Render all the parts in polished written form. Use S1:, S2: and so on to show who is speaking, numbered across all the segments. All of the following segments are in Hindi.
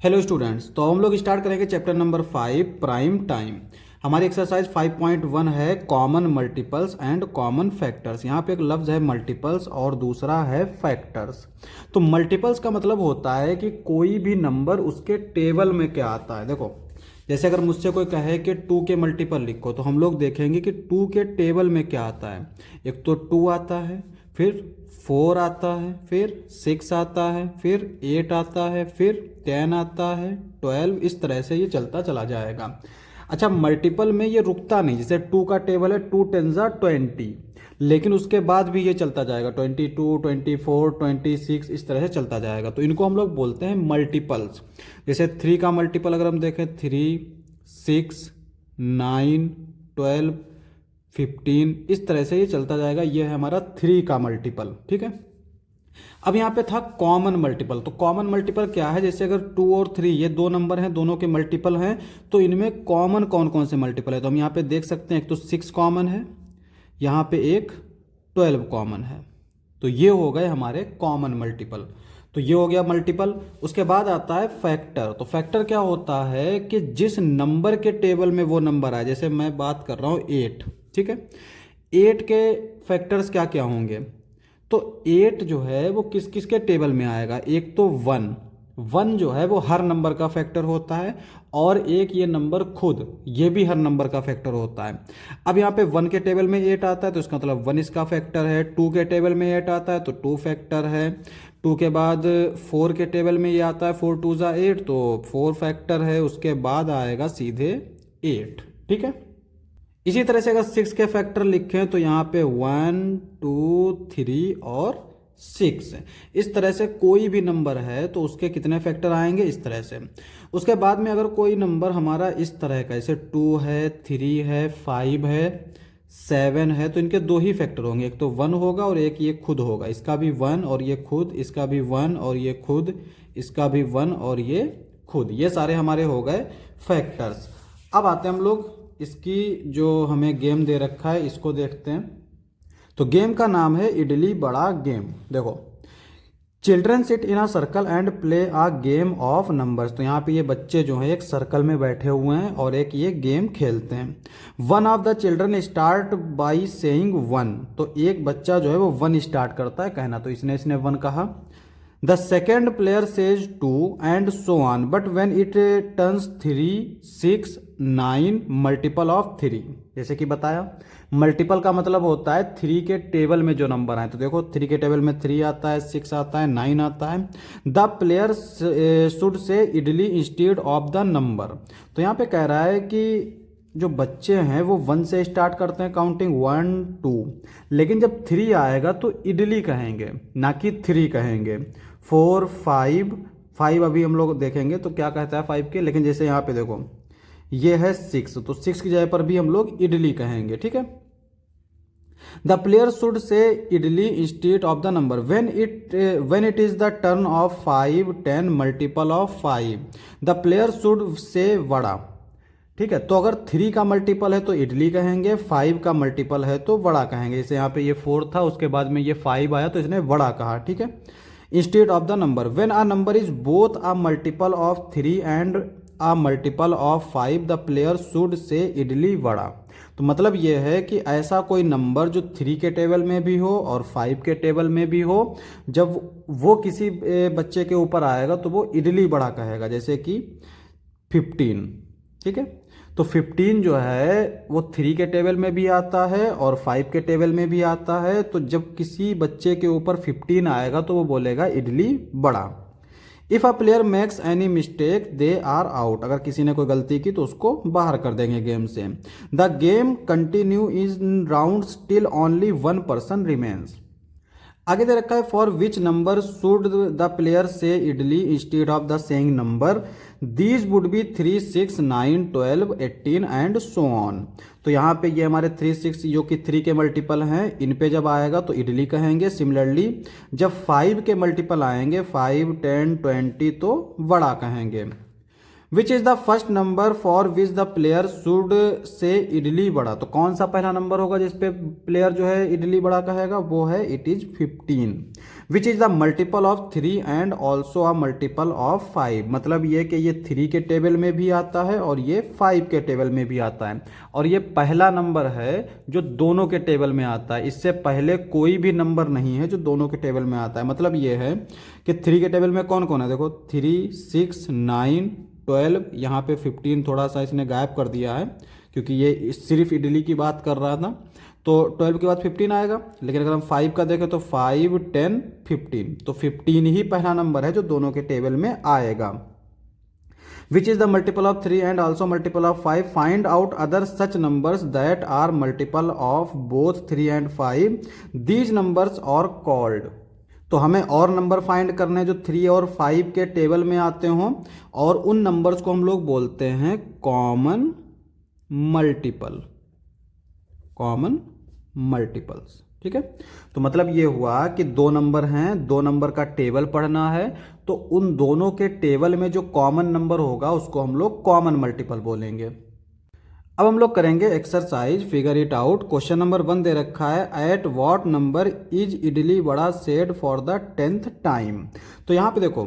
S1: हेलो स्टूडेंट्स, तो हम लोग स्टार्ट करेंगे चैप्टर नंबर 5 प्राइम टाइम। हमारी एक्सरसाइज 5.1 है common multiples and common factors. यहाँ पे एक लफ्ज़ है मल्टीपल्स और दूसरा है फैक्टर्स। तो मल्टीपल्स का मतलब होता है कि कोई भी नंबर उसके टेबल में क्या आता है। देखो, जैसे अगर मुझसे कोई कहे कि 2 के मल्टीपल लिखो तो हम लोग देखेंगे कि 2 के टेबल में क्या आता है। एक तो 2 आता है, फिर 4 आता है, फिर 6 आता है, फिर 8 आता है, फिर 10 आता है, 12, इस तरह से ये चलता चला जाएगा। अच्छा, मल्टीपल में ये रुकता नहीं। जैसे 2 का टेबल है 2 10 20, लेकिन उसके बाद भी ये चलता जाएगा 22, 24, 26, इस तरह से चलता जाएगा। तो इनको हम लोग बोलते हैं मल्टीपल्स। जैसे 3 का मल्टीपल अगर हम देखें 3, 6, 9, 12, 15, इस तरह से ये चलता जाएगा। ये है हमारा 3 का मल्टीपल। ठीक है, अब यहाँ पे था कॉमन मल्टीपल। तो कॉमन मल्टीपल क्या है? जैसे अगर 2 और 3 ये दो नंबर हैं, दोनों के मल्टीपल हैं, तो इनमें कॉमन कौन कौन से मल्टीपल है? तो हम यहाँ पे देख सकते हैं, एक तो 6 कॉमन है, यहाँ पे एक 12 कॉमन है। तो ये हो गए हमारे कॉमन मल्टीपल। तो ये हो गया मल्टीपल। उसके बाद आता है फैक्टर। तो फैक्टर क्या होता है कि जिस नंबर के टेबल में वो नंबर आए। जैसे मैं बात कर रहा हूँ 8, ठीक है, 8 के फैक्टर्स क्या क्या होंगे? तो 8 जो है वो किस किस के टेबल में आएगा? एक तो 1, 1 जो है वो हर नंबर का फैक्टर होता है, और एक ये नंबर खुद, ये भी हर नंबर का फैक्टर होता है। अब यहाँ पे 1 के टेबल में 8 आता है तो इसका मतलब 1 इसका फैक्टर है। 2 के टेबल में 8 आता है तो 2 फैक्टर है। 2 के बाद 4 के टेबल में ये आता है 4 2 ज़ा 8, तो 4 फैक्टर है। उसके बाद आएगा सीधे 8। ठीक है, इसी तरह से अगर 6 के फैक्टर लिखें तो यहाँ पे 1 2 3 और 6, इस तरह से कोई भी नंबर है तो उसके कितने फैक्टर आएंगे, इस तरह से। उसके बाद में अगर कोई नंबर हमारा इस तरह का, जैसे 2 है, 3 है, 5 है, 7 है, तो इनके दो ही फैक्टर होंगे। एक तो 1 होगा और एक ये खुद होगा। इसका भी 1 और ये खुद, इसका भी 1 और ये खुद, इसका भी 1 और ये खुद। ये सारे हमारे हो गए फैक्टर्स। अब आते हैं हम लोग इसकी जो हमें गेम दे रखा है इसको देखते हैं। तो गेम का नाम है इडली बड़ा गेम। देखो, children sit in a circle and play a game of numbers. तो यहाँ पे ये बच्चे जो हैं एक सर्कल में बैठे हुए हैं और एक ये गेम खेलते हैं। One of the children start by saying 1। तो एक बच्चा जो है वो 1 स्टार्ट करता है कहना, तो इसने 1 कहा। The second player says 2 and so on, but when it turns 3, 6, 9 multiple of 3। जैसे कि बताया, मल्टीपल का मतलब होता है 3 के टेबल में जो नंबर आए। तो देखो 3 के टेबल में 3 आता है, 6 आता है, 9 आता है। The player should say idli instead of the number. तो यहाँ पे कह रहा है कि जो बच्चे हैं वो 1 से स्टार्ट करते हैं काउंटिंग 1 2, लेकिन जब 3 आएगा तो इडली कहेंगे, ना कि 3 कहेंगे। 4 5, 5 अभी हम लोग देखेंगे तो क्या कहता है 5 के। लेकिन जैसे यहाँ पे देखो ये है 6, तो 6 की जगह पर भी हम लोग इडली कहेंगे। ठीक है, the player should say idli instead of the number when it is the turn of 5 10 multiple of 5, the player should say vada. ठीक है, तो अगर 3 का मल्टीपल है तो इडली कहेंगे, 5 का मल्टीपल है तो वड़ा कहेंगे। जैसे यहाँ पे ये 4 था, उसके बाद में ये 5 आया तो इसने वड़ा कहा। ठीक है, instead of the number when a number is both a multiple of 3 and a multiple of 5, the player should say idli vada. तो मतलब ये है कि ऐसा कोई नंबर जो 3 के टेबल में भी हो और 5 के टेबल में भी हो, जब वो किसी बच्चे के ऊपर आएगा तो वो इडली वड़ा कहेगा। जैसे कि 15। ठीक है, तो 15 जो है वो 3 के टेबल में भी आता है और 5 के टेबल में भी आता है। तो जब किसी बच्चे के ऊपर 15 आएगा तो वो बोलेगा idli vada. If a player makes any mistake they are out. अगर किसी ने कोई गलती की तो उसको बाहर कर देंगे गेम से। The game continue in round till only 1 person remains. आगे दे रखा है for which number should the player say idli instead of the saying number, these would be 3 6 9 12 18 and so on. तो यहाँ पे ये हमारे 3 6 जो कि 3 के मल्टीपल हैं, इन पे जब आएगा तो इडली कहेंगे। सिमिलरली जब 5 के मल्टीपल आएंगे 5 10 20 तो वड़ा कहेंगे। विच is the first number for which the player should say idli बड़ा, तो कौन सा पहला नंबर होगा जिसपे प्लेयर जो है इडली बड़ा कहेगा, वो है it is 15। Which is the multiple of 3 and also a multiple of 5, मतलब ये कि ये 3 के टेबल में भी आता है और ये 5 के टेबल में भी आता है, और ये पहला नंबर है जो दोनों के टेबल में आता है। इससे पहले कोई भी नंबर नहीं है जो दोनों के टेबल में आता है। मतलब ये है कि 3 के टेबल में कौन कौन है, देखो 3, 6, 9, 12, यहाँ पे 15 थोड़ा सा इसने गायब कर दिया है क्योंकि ये सिर्फ इडली की बात कर रहा था, तो 12 के बाद 15 आएगा। लेकिन अगर हम 5 का देखें तो 5, 10, 15, तो 15 ही पहला नंबर है जो दोनों के टेबल में आएगा। Which is the multiple of 3 and also multiple of 5, find out other such numbers that are multiple of both 3 and 5, these numbers are called. तो हमें और नंबर फाइंड करने जो 3 और 5 के टेबल में आते हों, और उन नंबर्स को हम लोग बोलते हैं कॉमन मल्टीपल, कॉमन मल्टीपल्स। ठीक है, तो मतलब ये हुआ कि दो नंबर हैं, दो नंबर का टेबल पढ़ना है, तो उन दोनों के टेबल में जो कॉमन नंबर होगा उसको हम लोग कॉमन मल्टीपल बोलेंगे। अब हम लोग करेंगे exercise figure it out. Question number 1 दे रखा है, at what number is idli vada said for the 10th time. तो यहाँ पे देखो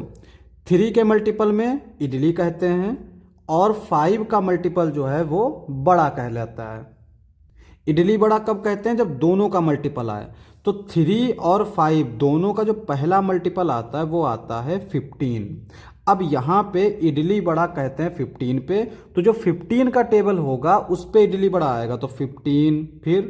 S1: 3 के मल्टीपल में इडली कहते हैं और 5 का मल्टीपल जो है वो बड़ा कहलाता है। इडली बड़ा कब कहते हैं, जब दोनों का मल्टीपल आए। तो 3 और 5 दोनों का जो पहला मल्टीपल आता है वो आता है 15। अब यहाँ पे इडली बड़ा कहते हैं 15 पे, तो जो 15 का टेबल होगा उस पे इडली बड़ा आएगा, तो 15, फिर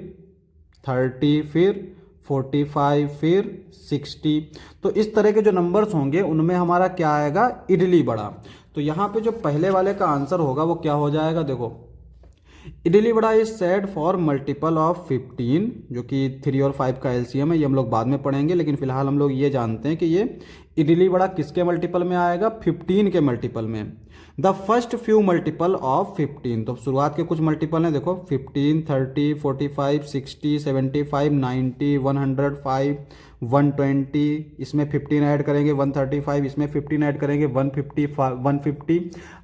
S1: 30, फिर 45, फिर 60। तो इस तरह के जो नंबर्स होंगे उनमें हमारा क्या आएगा, इडली बड़ा। तो यहाँ पे जो पहले वाले का आंसर होगा वो क्या हो जाएगा, देखो idli vada is said for multiple of 15, जो कि 3 और 5 का एलसीएम है, ये हम लोग बाद में पढ़ेंगे। लेकिन फिलहाल हम लोग ये जानते हैं कि ये इडली बड़ा किसके मल्टीपल में आएगा, 15 के मल्टीपल में। The first few multiple of 15, तो शुरुआत के कुछ मल्टीपल हैं, देखो 15, 30, 45, 60, 75, 90, 105, 120, इसमें 15 ऐड करेंगे 135, इसमें 15 ऐड करेंगे 150।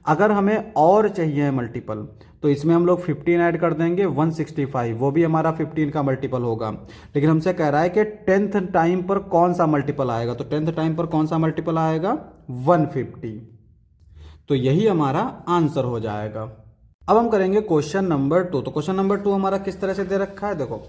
S1: अगर हमें और चाहिए मल्टीपल तो इसमें हम लोग 15 ऐड कर देंगे 165, वो भी हमारा 15 का मल्टीपल होगा। लेकिन हमसे कह रहा है कि 10th टाइम पर कौन सा मल्टीपल आएगा, तो 10th टाइम पर कौन सा मल्टीपल आएगा, 150। तो यही हमारा आंसर हो जाएगा। अब हम करेंगे क्वेश्चन नंबर 2। तो क्वेश्चन नंबर 2 हमारा किस तरह से दे रखा है, देखो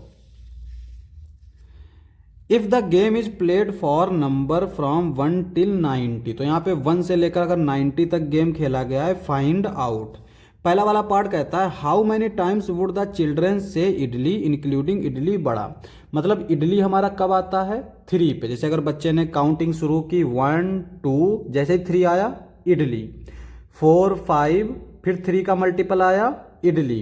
S1: if the game is played for number from 1 till 90, तो यहाँ पे 1 से लेकर अगर 90 तक गेम खेला गया है, फाइंड आउट। पहला वाला पार्ट कहता है how many times would the children से इडली इंक्लूडिंग इडली बड़ा। मतलब इडली हमारा कब आता है, 3 पे। जैसे अगर बच्चे ने काउंटिंग शुरू की 1, 2, जैसे ही 3 आया इडली, 4, 5, फिर 3 का मल्टीपल आया इडली।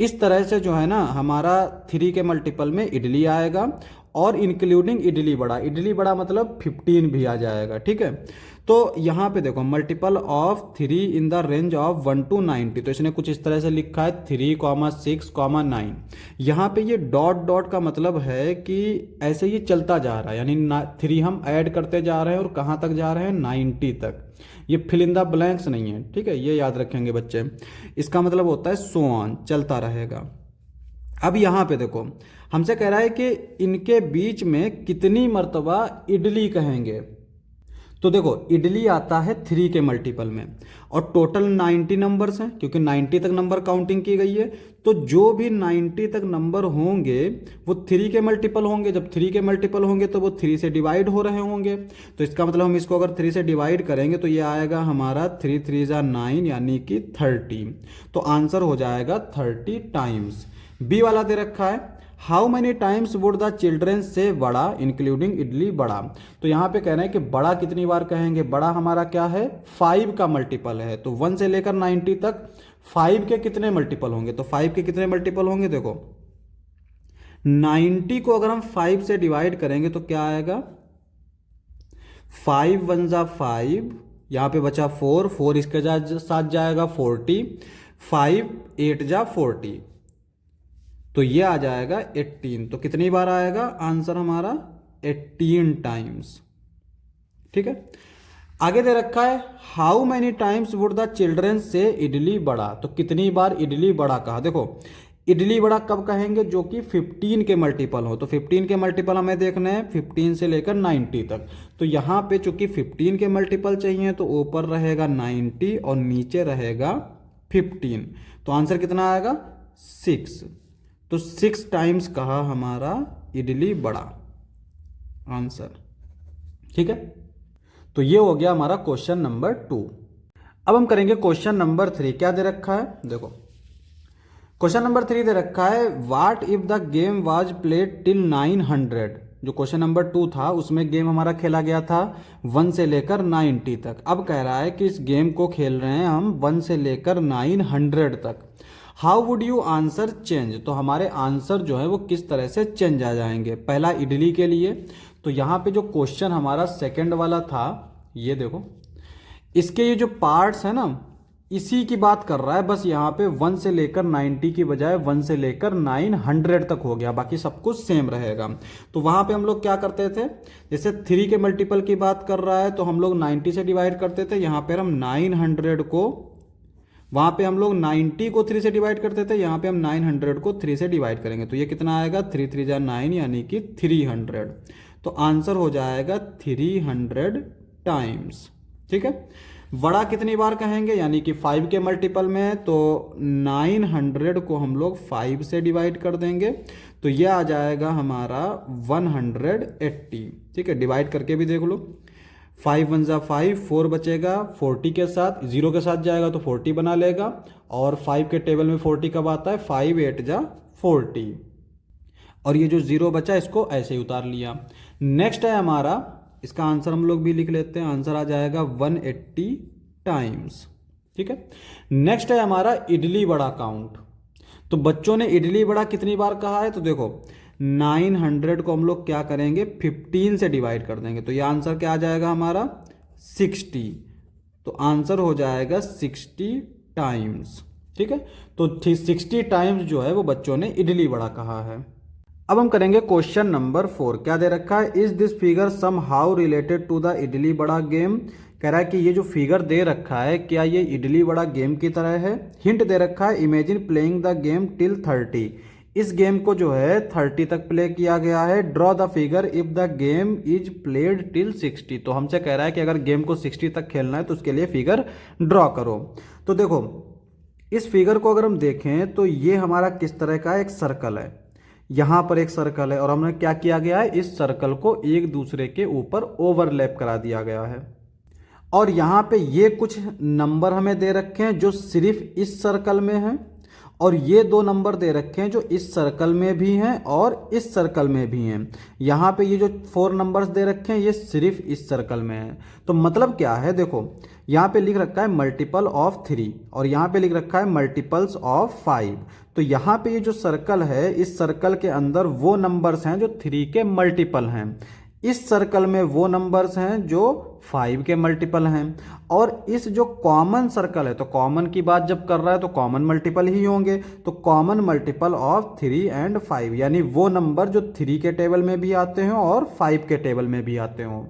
S1: इस तरह से जो है ना हमारा 3 के मल्टीपल में इडली आएगा और इंक्लूडिंग इडली बड़ा मतलब 15 भी आ जाएगा। ठीक है, तो यहाँ पे देखो multiple of 3 in the range of 1 to 90, तो इसने कुछ इस तरह से लिखा है 3, 6, 9। यहाँ पे ये डॉट डॉट का मतलब है कि ऐसे ये चलता जा रहा है, यानी 3 हम ऐड करते जा रहे हैं और कहाँ तक जा रहे हैं, 90 तक। ये फिल इन द ब्लैंक्स नहीं है, ठीक है, ये याद रखेंगे बच्चे। इसका मतलब होता है सो ऑन, चलता रहेगा। अब यहाँ पे देखो हमसे कह रहा है कि इनके बीच में कितनी मर्तबा इडली कहेंगे। तो देखो इडली आता है 3 के मल्टीपल में और टोटल 90 नंबर्स हैं, क्योंकि 90 तक नंबर काउंटिंग की गई है। तो जो भी 90 तक नंबर होंगे वो 3 के मल्टीपल होंगे। जब 3 के मल्टीपल होंगे तो वो 3 से डिवाइड हो रहे होंगे। तो इसका मतलब हम इसको अगर 3 से डिवाइड करेंगे तो ये आएगा हमारा 3 3 9 यानी कि 30। तो आंसर हो जाएगा 30 टाइम्स। बी वाला दे रखा है how many times would the children से बड़ा इंक्लूडिंग इडली बड़ा। तो यहाँ पे कह रहे हैं कि बड़ा कितनी बार कहेंगे, बड़ा हमारा क्या है, 5 का मल्टीपल है। तो 1 से लेकर 90 तक 5 के कितने मल्टीपल होंगे, तो 5 के कितने मल्टीपल होंगे, देखो 90 को अगर हम 5 से डिवाइड करेंगे तो क्या आएगा, 5 1 जा 5, यहाँ पे बचा 4, 4 इसके साथ जाएगा 40, 5 8 जा 40, तो ये आ जाएगा 18। तो कितनी बार आएगा आंसर हमारा, 18 टाइम्स। ठीक है, आगे दे रखा है how many times would the children से इडली बड़ा, तो कितनी बार इडली बड़ा कहा। देखो इडली बड़ा कब कहेंगे, जो कि 15 के मल्टीपल हो। तो 15 के मल्टीपल हमें देखने हैं 15 से लेकर 90 तक। तो यहाँ पे चूंकि 15 के मल्टीपल चाहिए तो ऊपर रहेगा 90 और नीचे रहेगा 15। तो आंसर कितना आएगा 6। तो 6 टाइम्स कहा हमारा इडली बड़ा आंसर। ठीक है, तो ये हो गया हमारा क्वेश्चन नंबर 2। अब हम करेंगे क्वेश्चन नंबर 3। क्या दे रखा है, देखो क्वेश्चन नंबर 3 दे रखा है what if the game was played till 900। जो क्वेश्चन नंबर 2 था उसमें गेम हमारा खेला गया था 1 से लेकर 90 तक। अब कह रहा है कि इस गेम को खेल रहे हैं हम 1 से लेकर 900 तक। How would you answer change, तो हमारे आंसर जो है वो किस तरह से चेंज आ जाएंगे। पहला इडली के लिए, तो यहाँ पे जो क्वेश्चन हमारा सेकंड वाला था, ये देखो इसके ये जो पार्ट्स है ना इसी की बात कर रहा है। बस यहाँ पे 1 से लेकर 90 की बजाय 1 से लेकर 900 तक हो गया, बाकी सब कुछ सेम रहेगा। तो वहां पे हम लोग क्या करते थे, जैसे 3 के मल्टीपल की बात कर रहा है तो हम लोग 90 से डिवाइड करते थे, यहाँ पे हम 900 को, वहां पे हम लोग 90 को 3 से डिवाइड करते थे, यहाँ पे हम 900 को 3 से डिवाइड करेंगे। तो ये कितना आएगा 3 3 जा 9 यानी कि 300। तो आंसर हो जाएगा 300 टाइम्स। ठीक है, बड़ा कितनी बार कहेंगे, यानी कि 5 के मल्टीपल में, तो 900 को हम लोग 5 से डिवाइड कर देंगे तो ये आ जाएगा हमारा 180। ठीक है, डिवाइड करके भी देख लो, 5 1 जा 5, 4 बचेगा 40 के साथ, 0 के साथ जाएगा तो 40 बना लेगा। और 5 के टेबल में 40 कब आता है, 5 8 जा 40। और ये जो 0 बचा इसको ऐसे ही उतार लिया। नेक्स्ट है हमारा, इसका आंसर हम लोग भी लिख लेते हैं, आंसर आ जाएगा 180 टाइम्स। ठीक है, नेक्स्ट है हमारा इडली बड़ा काउंट। तो बच्चों ने इडली बड़ा कितनी बार कहा है, तो देखो 900 को हम लोग क्या करेंगे 15 से डिवाइड कर देंगे, तो ये आंसर क्या आ जाएगा हमारा 60। तो आंसर हो जाएगा 60 टाइम्स। ठीक है, तो 60 टाइम्स जो है वो बच्चों ने इडली बड़ा कहा है। अब हम करेंगे क्वेश्चन नंबर 4। क्या दे रखा है, is this figure somehow related to the idli बड़ा गेम। कह रहा है कि ये जो फिगर दे रखा है क्या ये इडली बड़ा गेम की तरह है। हिंट दे रखा है imagine playing the game till 30। इस गेम को जो है 30 तक प्ले किया गया है। Draw the figure if the game is played till 60। तो हमसे कह रहा है कि अगर गेम को 60 तक खेलना है तो उसके लिए फिगर ड्रॉ करो। तो देखो इस फिगर को अगर हम देखें तो ये हमारा किस तरह का एक सर्कल है, यहां पर एक सर्कल है और हमने क्या किया गया है, इस सर्कल को एक दूसरे के ऊपर ओवरलैप करा दिया गया है। और यहां पे ये कुछ नंबर हमें दे रखे हैं जो सिर्फ इस सर्कल में हैं, और ये 2 नंबर दे रखे हैं जो इस सर्कल में भी हैं और इस सर्कल में भी हैं। यहाँ पे ये जो 4 नंबर्स दे रखे हैं ये सिर्फ इस सर्कल में हैं। तो मतलब क्या है, देखो यहाँ पे लिख रखा है मल्टीपल ऑफ 3 और यहाँ पे लिख रखा है मल्टीपल्स ऑफ 5। तो यहाँ पे ये जो सर्कल है इस सर्कल के अंदर वो नंबर्स हैं जो 3 के मल्टीपल हैं, इस सर्कल में वो नंबर्स हैं जो 5 के मल्टीपल हैं, और इस जो कॉमन सर्कल है, तो कॉमन की बात जब कर रहा है तो कॉमन मल्टीपल ही होंगे। तो कॉमन मल्टीपल ऑफ 3 एंड 5 यानी वो नंबर जो 3 के टेबल में भी आते हों और 5 के टेबल में भी आते हों।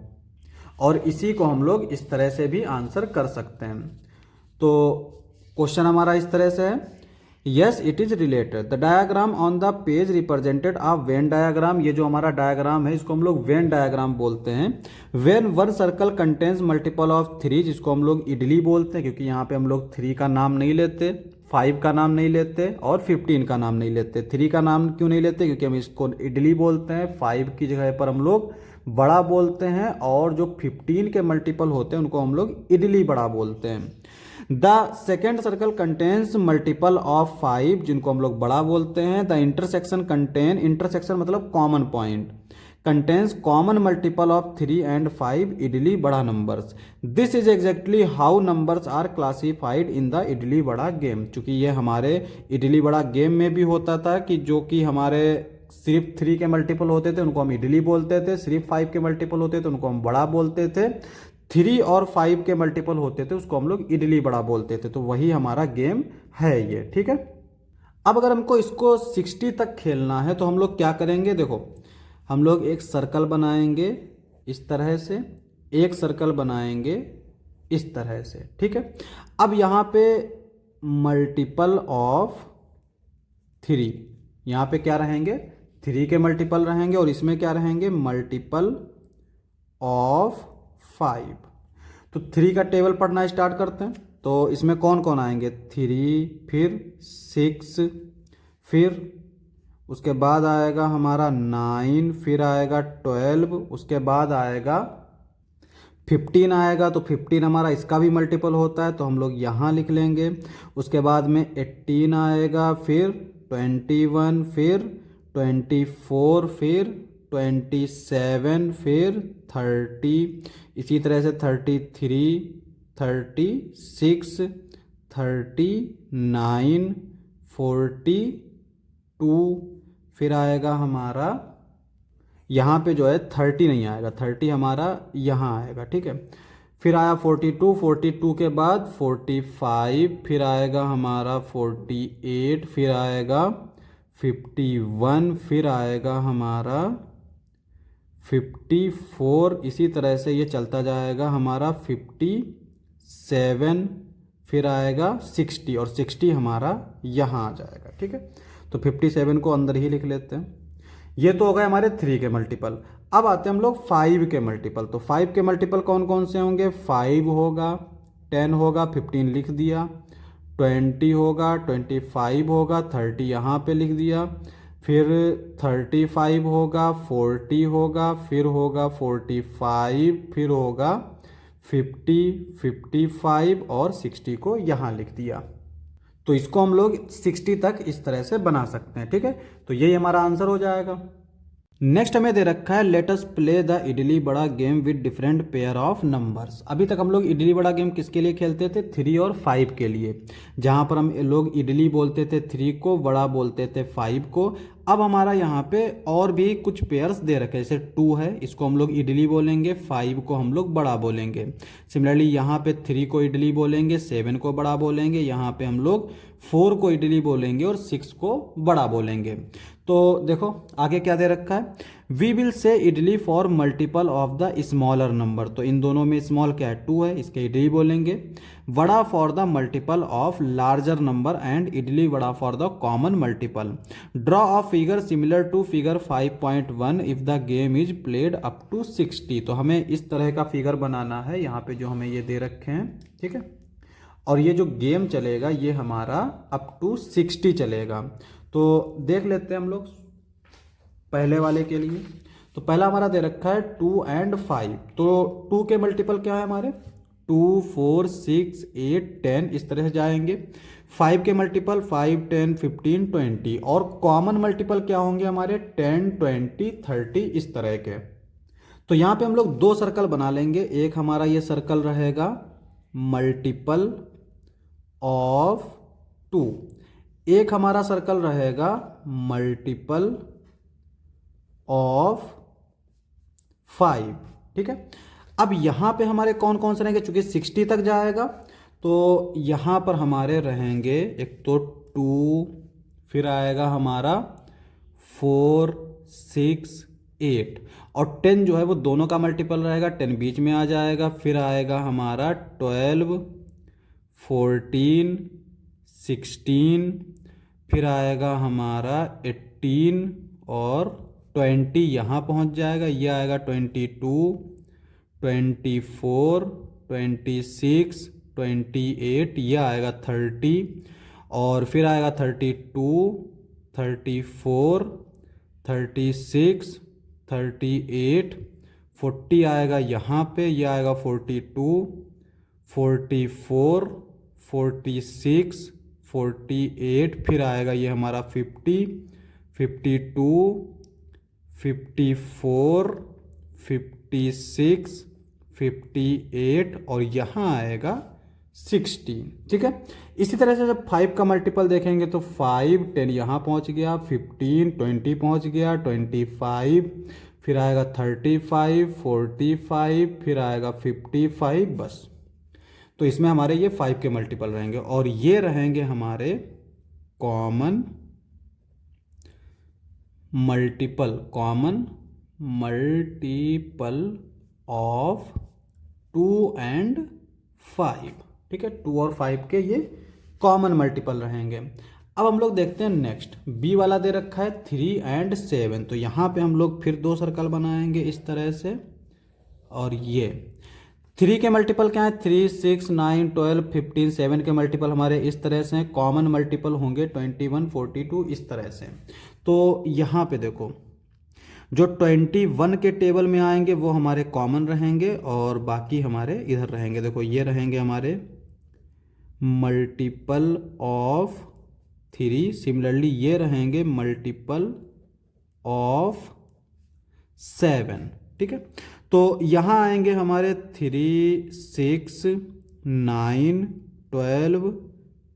S1: और इसी को हम लोग इस तरह से भी आंसर कर सकते हैं। तो क्वेश्चन हमारा इस तरह से है, yes it is related the diagram on the page represented a Venn diagram. ये जो हमारा डायग्राम है इसको हम लोग वेन डायग्राम बोलते हैं। When one circle contains multiple of 3 जिसको हम लोग इडली बोलते हैं, क्योंकि यहाँ पे हम लोग 3 का नाम नहीं लेते, 5 का नाम नहीं लेते और 15 का नाम नहीं लेते। 3 का नाम क्यों नहीं लेते, क्योंकि हम इसको इडली बोलते हैं। 5 की जगह पर हम लोग बड़ा बोलते हैं, और जो 15 के मल्टीपल होते हैं उनको हम लोग इडली बड़ा बोलते हैं। The second circle contains multiple of 5 जिनको हम लोग बड़ा बोलते हैं। द इंटरसेक्शन कंटेन, इंटरसेक्शन मतलब common point, contains common multiple of 3 and 5 idli bada numbers. This is exactly how numbers are classified in the idli बड़ा गेम। चूंकि ये हमारे इडली बड़ा गेम में भी होता था कि जो कि हमारे सिर्फ 3 के मल्टीपल होते थे उनको हम इडली बोलते थे, सिर्फ 5 के मल्टीपल होते थे उनको हम बड़ा बोलते थे, 3 और 5 के मल्टीपल होते थे उसको हम लोग इडली बड़ा बोलते थे। तो वही हमारा गेम है ये। ठीक है, अब अगर हमको इसको 60 तक खेलना है तो हम लोग क्या करेंगे, देखो हम लोग एक सर्कल बनाएंगे इस तरह से, एक सर्कल बनाएंगे इस तरह से, ठीक है। अब यहाँ पे मल्टीपल ऑफ 3, यहाँ पे क्या रहेंगे, 3 के मल्टीपल रहेंगे, और इसमें क्या रहेंगे, मल्टीपल ऑफ 5। तो 3 का टेबल पढ़ना स्टार्ट करते हैं। तो इसमें कौन कौन आएंगे, 3, फिर 6, फिर उसके बाद आएगा हमारा 9, फिर आएगा 12, उसके बाद आएगा 15 आएगा। तो 15 हमारा इसका भी मल्टीपल होता है, तो हम लोग यहाँ लिख लेंगे। उसके बाद में 18 आएगा, फिर 21, फिर 24, फिर 27, फिर 30, इसी तरह से 33, 36, 39, 42, फिर आएगा हमारा यहाँ पे जो है 30 नहीं आएगा, 30 हमारा यहाँ आएगा, ठीक है। फिर आया 42, 42 के बाद 45, फिर आएगा हमारा 48, फिर आएगा 51, फिर आएगा हमारा 54, इसी तरह से ये चलता जाएगा हमारा 57, फिर आएगा 60, और 60 हमारा यहाँ आ जाएगा, ठीक है। तो 57 को अंदर ही लिख लेते हैं। ये तो हो गए हमारे 3 के मल्टीपल। अब आते हैं हम लोग 5 के मल्टीपल। तो 5 के मल्टीपल कौन कौन से होंगे, 5 होगा, 10 होगा, 15 लिख दिया, 20 होगा, 25 होगा, 30 यहाँ पे लिख दिया, फिर 35 होगा, 40 होगा, फिर होगा 45, फिर होगा 50, 55 और 60 को यहाँ लिख दिया। तो इसको हम लोग 60 तक इस तरह से बना सकते हैं, ठीक है। तो यही हमारा आंसर हो जाएगा। नेक्स्ट हमें दे रखा है, let us play the idli बड़ा game with different pair of numbers. अभी तक हम लोग इडली बड़ा गेम किसके लिए खेलते थे, 3 और 5 के लिए, जहां पर हम लोग इडली बोलते थे 3 को, बड़ा बोलते थे 5 को। अब हमारा यहाँ पे और भी कुछ पेयर्स दे रखे हैं, जैसे 2 है, इसको हम लोग इडली बोलेंगे, 5 को हम लोग बड़ा बोलेंगे। सिमिलरली यहाँ पे 3 को इडली बोलेंगे, 7 को बड़ा बोलेंगे, यहाँ पे हम लोग 4 को इडली बोलेंगे और 6 को बड़ा बोलेंगे। तो देखो आगे क्या दे रखा है, we will say idli for multiple of the smaller number. तो इन दोनों में स्मॉल क्या है, 2 है, इसके इडली बोलेंगे। Vada for the multiple of larger number and idli vada for the common multiple. Draw a figure similar to figure 5.1 if the game is played up to 60। तो हमें इस तरह का फिगर बनाना है, यहाँ पे जो हमें ये दे रखे हैं, ठीक है। और ये जो गेम चलेगा ये हमारा अप टू 60 चलेगा। तो देख लेते हैं हम लोग पहले वाले के लिए। तो पहला हमारा दे रखा है 2 और 5। तो 2 के मल्टीपल क्या है हमारे, 2, 4, 6, 8, 10, इस तरह से जाएंगे। 5 के मल्टीपल 5, 10, 15, 20, और कॉमन मल्टीपल क्या होंगे हमारे, 10, 20, 30, इस तरह के। तो यहाँ पे हम लोग 2 सर्कल बना लेंगे। एक हमारा ये सर्कल रहेगा मल्टीपल ऑफ 2, एक हमारा सर्कल रहेगा मल्टीपल ऑफ 5, ठीक है। अब यहां पे हमारे कौन कौन से रहेंगे, चूंकि 60 तक जाएगा तो यहां पर हमारे रहेंगे एक तो 2, फिर आएगा हमारा 4, 6, 8, और 10 जो है वो दोनों का मल्टीपल रहेगा, 10 बीच में आ जाएगा। फिर आएगा हमारा 12, 14, 16, फिर आएगा हमारा 18 और 20 यहाँ पहुँच जाएगा। ये आएगा 22, 24, 26, 28, ये आएगा 30, और फिर आएगा 32, 34, 36, 38, 40 आएगा यहाँ पे, ये आएगा 42, 44, 46, 48, फिर आएगा ये हमारा 50, 52, 54, 56, 58, और यहाँ आएगा 60, ठीक है। इसी तरह से जब 5 का मल्टीपल देखेंगे तो 5, 10 यहाँ पहुँच गया, 15, 20 पहुँच गया, 25, फिर आएगा 35, 45, फिर आएगा 55, बस। तो इसमें हमारे ये 5 के मल्टीपल रहेंगे, और ये रहेंगे हमारे कॉमन मल्टीपल ऑफ 2 एंड 5, ठीक है, 2 और 5 के ये कॉमन मल्टीपल रहेंगे। अब हम लोग देखते हैं नेक्स्ट, बी वाला दे रखा है 3 एंड 7, तो यहाँ पे हम लोग फिर 2 सर्कल बनाएंगे इस तरह से। और ये 3 के मल्टीपल क्या है, 3, 6, 9, 12, 15, 7 के मल्टीपल हमारे इस तरह से हैं, कॉमन मल्टीपल होंगे 21, 42 इस तरह से। तो यहाँ पे देखो जो 21 के टेबल में आएंगे वो हमारे कॉमन रहेंगे और बाकी हमारे इधर रहेंगे। देखो ये रहेंगे हमारे मल्टीपल ऑफ 3, सिमिलरली ये रहेंगे मल्टीपल ऑफ 7, ठीक है। तो यहाँ आएंगे हमारे 3, 6, 9, 12,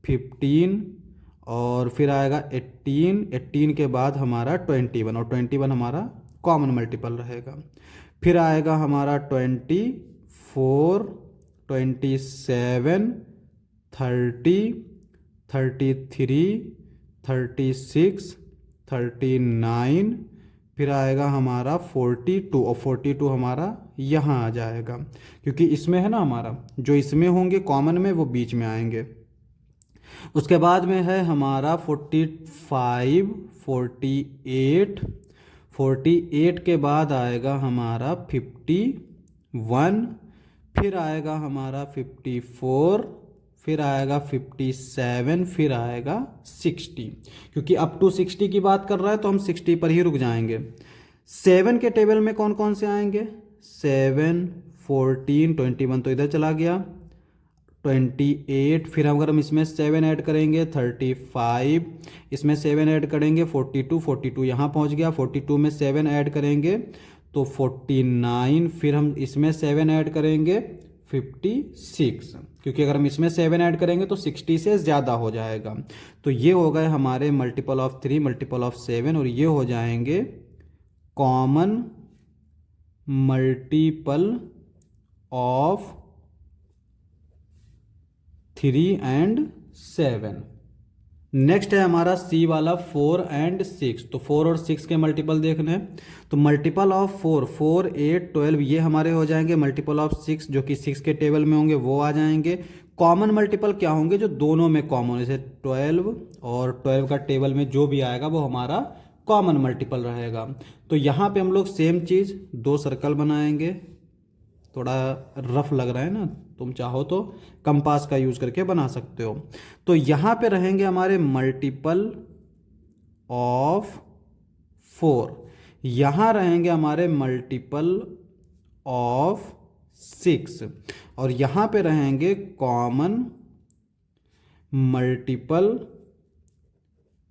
S1: 15 और फिर आएगा 18, 18 के बाद हमारा 21 और 21 हमारा कॉमन मल्टीपल रहेगा। फिर आएगा हमारा 24, 27, 30, 33, 36, 39, फिर आएगा हमारा 42 और 42 हमारा यहाँ आ जाएगा, क्योंकि इसमें है ना हमारा जो इसमें होंगे कॉमन में वो बीच में आएंगे। उसके बाद में है हमारा 45, 48, 48 के बाद आएगा हमारा 51, फिर आएगा हमारा 54, फिर आएगा 57, फिर आएगा 60, क्योंकि अप टू 60 की बात कर रहा है तो हम 60 पर ही रुक जाएंगे। 7 के टेबल में कौन कौन से आएंगे, 7, 14, 21 तो इधर चला गया, 28, फिर अगर हम इसमें 7 ऐड करेंगे 35, इसमें 7 ऐड करेंगे 42, 42 यहाँ पहुँच गया, 42 में 7 ऐड करेंगे तो 49, फिर हम इसमें 7 ऐड करेंगे 56, क्योंकि अगर हम इसमें 7 ऐड करेंगे तो 60 से ज़्यादा हो जाएगा। तो ये हो गए हमारे मल्टीपल ऑफ 3, मल्टीपल ऑफ 7 और ये हो जाएंगे common multiple of 3 and 7। Next है हमारा सी वाला 4 एंड 6, तो 4 और 6 के मल्टीपल देखने हैं। तो मल्टीपल ऑफ 4, 4, 8, 12 ये हमारे हो जाएंगे। मल्टीपल ऑफ 6 जो कि 6 के टेबल में होंगे वो आ जाएंगे। कॉमन मल्टीपल क्या होंगे, जो दोनों में कॉमन, जैसे 12 और 12 का टेबल में जो भी आएगा वो हमारा कॉमन मल्टीपल रहेगा। तो यहाँ पे हम लोग सेम चीज़ 2 सर्कल बनाएंगे। थोड़ा रफ लग रहा है ना, तुम चाहो तो कंपास का यूज करके बना सकते हो। तो यहाँ पे रहेंगे हमारे मल्टीपल ऑफ 4, यहाँ रहेंगे हमारे मल्टीपल ऑफ 6 और यहाँ पे रहेंगे कॉमन मल्टीपल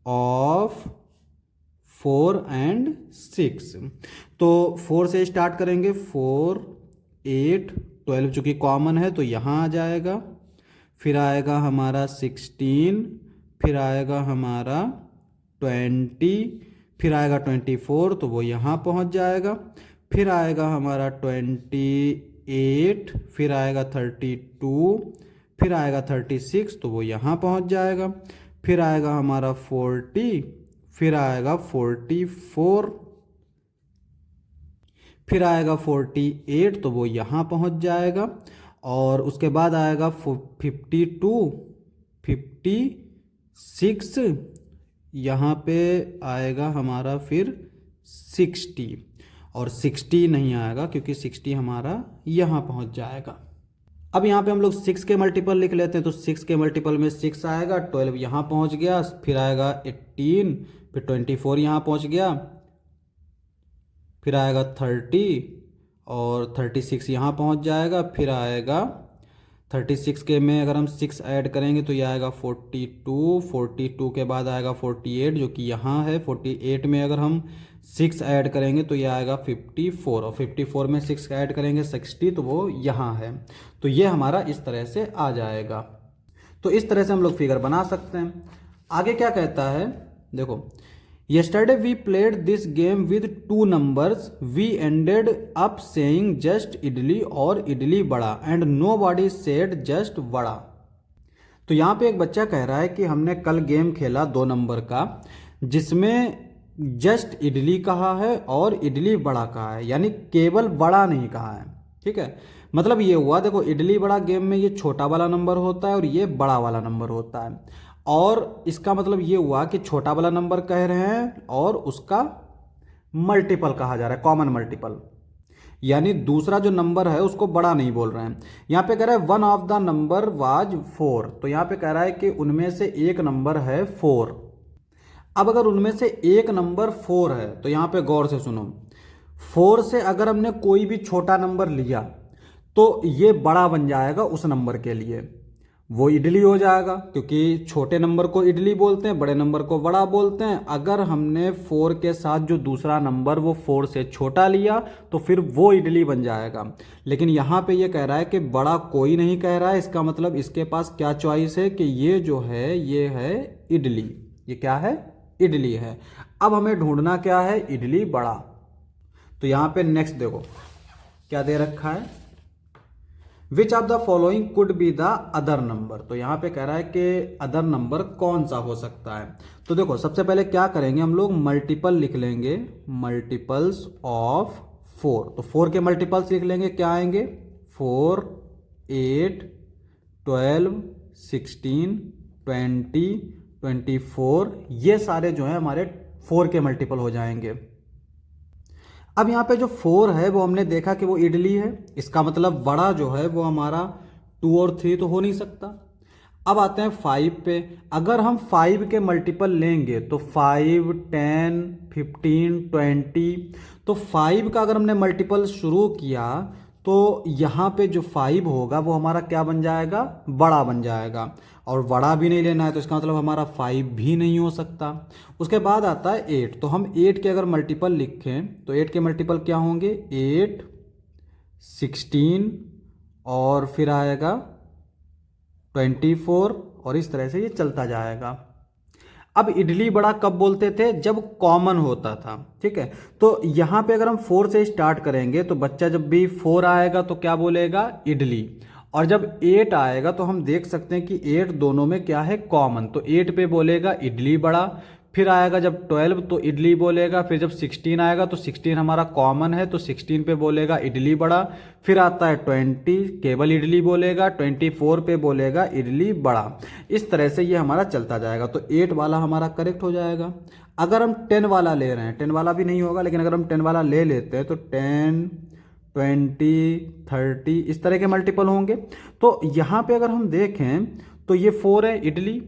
S1: ऑफ 4 एंड 6। तो 4 से स्टार्ट करेंगे, 4, 8, 12 चूँकि कॉमन है तो यहाँ आ जाएगा। फिर आएगा हमारा 16, फिर आएगा हमारा 20, फिर आएगा 24 तो वो यहाँ पहुँच जाएगा। फिर आएगा हमारा 28, फिर आएगा 32, फिर आएगा 36 तो वो यहाँ पहुँच जाएगा। फिर आएगा हमारा 40, फिर आएगा 44, फिर आएगा 48 तो वो यहाँ पहुँच जाएगा। और उसके बाद आएगा 52, 56, यहाँ पे आएगा हमारा फिर 60 और 60 नहीं आएगा क्योंकि 60 हमारा यहाँ पहुँच जाएगा। अब यहाँ पे हम लोग 6 के मल्टीपल लिख लेते हैं। तो 6 के मल्टीपल में 6 आएगा, 12 यहाँ पहुँच गया, फिर आएगा 18, फिर 24 यहाँ पहुँच गया, फिर आएगा 30 और 36 यहाँ पहुँच जाएगा। फिर आएगा 36 के में अगर हम 6 ऐड करेंगे तो ये आएगा 42, 42 के बाद आएगा 48 जो कि यहाँ है। 48 में अगर हम 6 ऐड करेंगे तो ये आएगा 54 और 54 में 6 ऐड करेंगे 60 तो वो यहाँ है। तो ये हमारा इस तरह से आ जाएगा। तो इस तरह से हम लोग फिगर बना सकते हैं। आगे क्या कहता है, देखो, Yesterday we played this game with 2 numbers. We ended up saying just idli or idli bada and nobody said just vada. तो यहाँ पे एक बच्चा कह रहा है कि हमने कल गेम खेला 2 नंबर का जिसमें जस्ट इडली कहा है और इडली बड़ा कहा है, यानी केवल बड़ा नहीं कहा है, ठीक है। मतलब ये हुआ, देखो इडली बड़ा गेम में ये छोटा वाला नंबर होता है और ये बड़ा वाला नंबर होता है, और इसका मतलब ये हुआ कि छोटा वाला नंबर कह रहे हैं और उसका मल्टीपल कहा जा रहा है, कॉमन मल्टीपल, यानी दूसरा जो नंबर है उसको बड़ा नहीं बोल रहे हैं। यहाँ पे कह रहा है one of the number was 4, तो यहाँ पे कह रहा है कि उनमें से एक नंबर है 4। अब अगर उनमें से एक नंबर 4 है तो यहाँ पे गौर से सुनो, 4 से अगर हमने कोई भी छोटा नंबर लिया तो ये बड़ा बन जाएगा उस नंबर के लिए, वो इडली हो जाएगा, क्योंकि छोटे नंबर को इडली बोलते हैं, बड़े नंबर को बड़ा बोलते हैं। अगर हमने 4 के साथ जो दूसरा नंबर वो 4 से छोटा लिया तो फिर वो इडली बन जाएगा। लेकिन यहाँ पे ये कह रहा है कि बड़ा कोई नहीं कह रहा है, इसका मतलब इसके पास क्या चॉइस है कि ये जो है ये है इडली, ये क्या है, इडली है। अब हमें ढूंढना क्या है, इडली बड़ा। तो यहाँ पे नेक्स्ट देखो क्या दे रखा है, which of the following could be the other number. तो यहाँ पे कह रहा है कि अदर नंबर कौन सा हो सकता है। तो देखो सबसे पहले क्या करेंगे, हम लोग मल्टीपल लिख लेंगे, मल्टीपल्स ऑफ 4। तो 4 के मल्टीपल्स लिख लेंगे, क्या आएंगे, 4, 8, 12, 16, 20, 24, ये सारे जो है हमारे 4 के मल्टीपल हो जाएंगे। अब यहाँ पे जो 4 है वो हमने देखा कि वो इडली है, इसका मतलब बड़ा जो है वो हमारा 2 और 3 तो हो नहीं सकता। अब आते हैं 5 पे, अगर हम 5 के मल्टीपल लेंगे तो 5, 10, 15, 20, तो 5 का अगर हमने मल्टीपल शुरू किया तो यहाँ पे जो 5 होगा वो हमारा क्या बन जाएगा, बड़ा बन जाएगा, और बड़ा भी नहीं लेना है तो इसका मतलब हमारा 5 भी नहीं हो सकता। उसके बाद आता है 8, तो हम 8 के अगर मल्टीपल लिखें तो 8 के मल्टीपल क्या होंगे, 8, 16 और फिर आएगा 24, और इस तरह से ये चलता जाएगा। अब इडली बड़ा कब बोलते थे, जब कॉमन होता था, ठीक है। तो यहाँ पे अगर हम 4 से स्टार्ट करेंगे तो बच्चा जब भी 4 आएगा तो क्या बोलेगा, इडली, और जब 8 आएगा तो हम देख सकते हैं कि 8 दोनों में क्या है, कॉमन, तो 8 पे बोलेगा इडली बड़ा। फिर आएगा जब 12 तो इडली बोलेगा, फिर जब 16 आएगा तो 16 हमारा कॉमन है तो 16 पे बोलेगा इडली बड़ा। फिर आता है 20, केवल इडली बोलेगा, 24 पे बोलेगा इडली बड़ा। इस तरह से ये हमारा चलता जाएगा, तो 8 वाला हमारा करेक्ट हो जाएगा। अगर हम 10 वाला ले रहे हैं, 10 वाला भी नहीं होगा, लेकिन अगर हम 10 वाला ले लेते हैं तो 10, 20, 30 इस तरह के मल्टीपल होंगे। तो यहाँ पे अगर हम देखें तो ये 4 है इडली,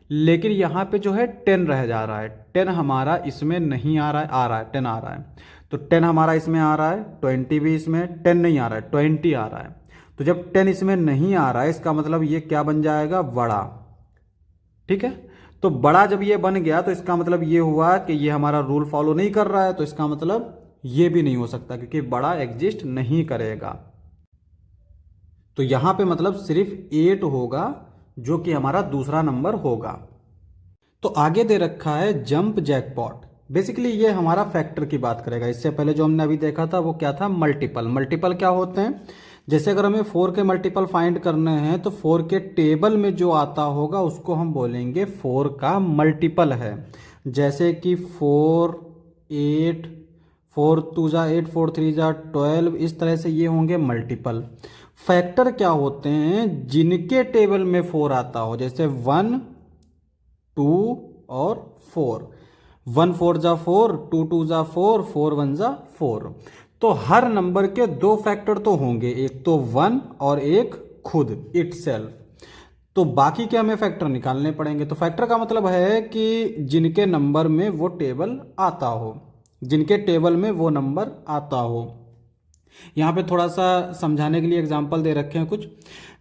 S1: लेकिन यहाँ पे जो है 10 रह जा रहा है, 10 हमारा इसमें नहीं आ रहा है, आ रहा है 10 आ रहा है, तो 10 हमारा इसमें आ रहा है, 20 भी इसमें, 10 नहीं आ रहा है, 20 आ रहा है। तो जब 10 इसमें नहीं आ रहा है इसका मतलब ये क्या बन जाएगा, बड़ा, ठीक है। तो बड़ा जब ये बन गया तो इसका मतलब ये हुआ कि ये हमारा रूल फॉलो नहीं कर रहा है, तो इसका मतलब ये भी नहीं हो सकता क्योंकि बड़ा एग्जिस्ट नहीं करेगा। तो यहां पे मतलब सिर्फ 8 होगा जो कि हमारा दूसरा नंबर होगा। तो आगे दे रखा है जंप जैकपॉट, बेसिकली ये हमारा फैक्टर की बात करेगा। इससे पहले जो हमने अभी देखा था वो क्या था, मल्टीपल। मल्टीपल क्या होते हैं, जैसे अगर हमें 4 के मल्टीपल फाइंड करने हैं तो 4 के टेबल में जो आता होगा उसको हम बोलेंगे 4 का मल्टीपल है। जैसे कि 4, 8, 4 2 जा 8, 4 3 जा 12, इस तरह से ये होंगे मल्टीपल। फैक्टर क्या होते हैं, जिनके टेबल में 4 आता हो, जैसे 1, 2 और 4। 1 4 जा 4, 2 2 जा 4, 4 1 जा 4। तो हर नंबर के 2 फैक्टर तो होंगे, एक तो 1 और एक खुद इटसेल्फ। तो बाकी के हमें फैक्टर निकालने पड़ेंगे। तो फैक्टर का मतलब है कि जिनके नंबर में वो टेबल आता हो, जिनके टेबल में वो नंबर आता हो। यहाँ पे थोड़ा सा समझाने के लिए एग्जांपल दे रखे हैं कुछ।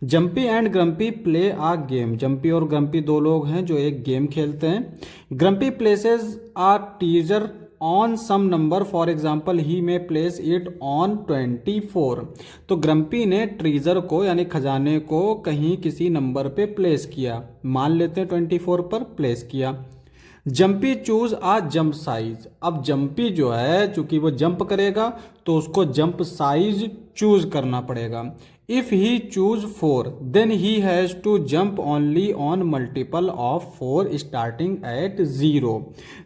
S1: Jumpy and Grumpy play a game. Jumpy और ग्रम्पी दो लोग हैं जो एक गेम खेलते हैं। Grumpy places a teaser on some number, for example he may place it on 24। तो ग्रम्पी ने ट्रीजर को यानी खजाने को कहीं किसी नंबर पे प्लेस किया, मान लेते हैं 24 पर प्लेस किया। जंपी चूज आ जंप साइज। अब जंपी जो है चूंकि वो जंप करेगा तो उसको जंप साइज चूज करना पड़ेगा। If he choose 4 then he has to jump only on multiple of 4 starting at 0।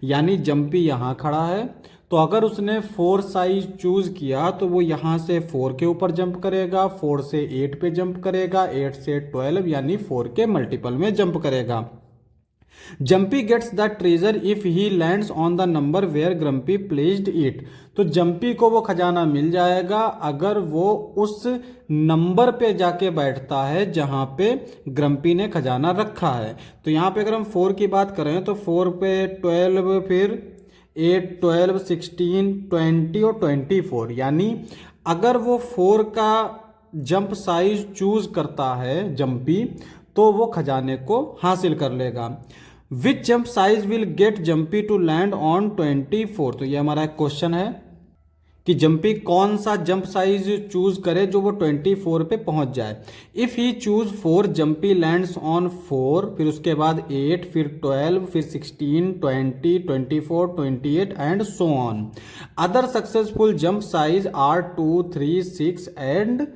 S1: यानी जंपी यहाँ खड़ा है तो अगर उसने 4 साइज चूज किया तो वो यहाँ से 4 के ऊपर जंप करेगा, 4 से 8 पे जंप करेगा, 8 से 12 यानी 4 के मल्टीपल में जंप करेगा। Jumpy gets the treasure if he lands on the number where Grumpy placed it. तो जंपी को वो खजाना मिल जाएगा अगर वो उस नंबर पे जाके बैठता है जहां पे ग्रम्पी ने खजाना रखा है। तो यहाँ पे अगर हम 4 की बात करें तो 4 पे 12, फिर 8, 12, 16, 20 और 24, यानी अगर वो 4 का जंप साइज चूज करता है जंपी तो वो खजाने को हासिल कर लेगा। Which jump size will get Jumpy to land on 24। तो ये हमारा एक क्वेश्चन है कि जंपी कौन सा जंप साइज चूज करे जो वो 24 पे पहुंच जाए। If he choose 4 jumpy lands on 4, फिर उसके बाद 8, फिर 12, फिर 16, 20, 24, 28 and so on. Other successful jump size are 2, 3, 6 and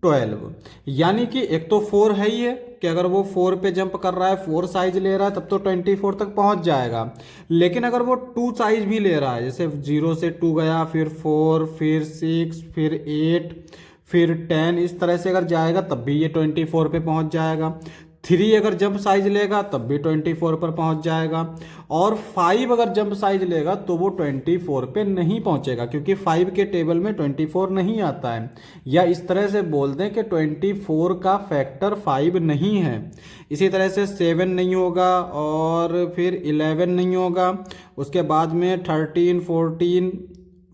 S1: 12। यानी कि एक तो 4 है ही है कि अगर वो 4 पे जंप कर रहा है, 4 साइज ले रहा है, तब तो 24 तक पहुंच जाएगा। लेकिन अगर वो 2 साइज भी ले रहा है, जैसे 0 से 2 गया, फिर 4, फिर 6, फिर 8, फिर 10, इस तरह से अगर जाएगा तब भी ये 24 पे पहुंच जाएगा। 3 अगर जंप साइज लेगा तब भी 24 पर पहुंच जाएगा, और 5 अगर जंप साइज लेगा तो वो 24 पे नहीं पहुंचेगा, क्योंकि 5 के टेबल में 24 नहीं आता है। या इस तरह से बोल दें कि 24 का फैक्टर 5 नहीं है। इसी तरह से 7 नहीं होगा, और फिर 11 नहीं होगा, उसके बाद में 13, 14,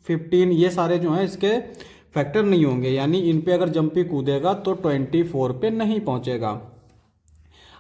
S1: 15, ये सारे जो हैं इसके फैक्टर नहीं होंगे, यानी इन पे अगर जंपी कूदेगा तो 24 पे नहीं पहुंचेगा।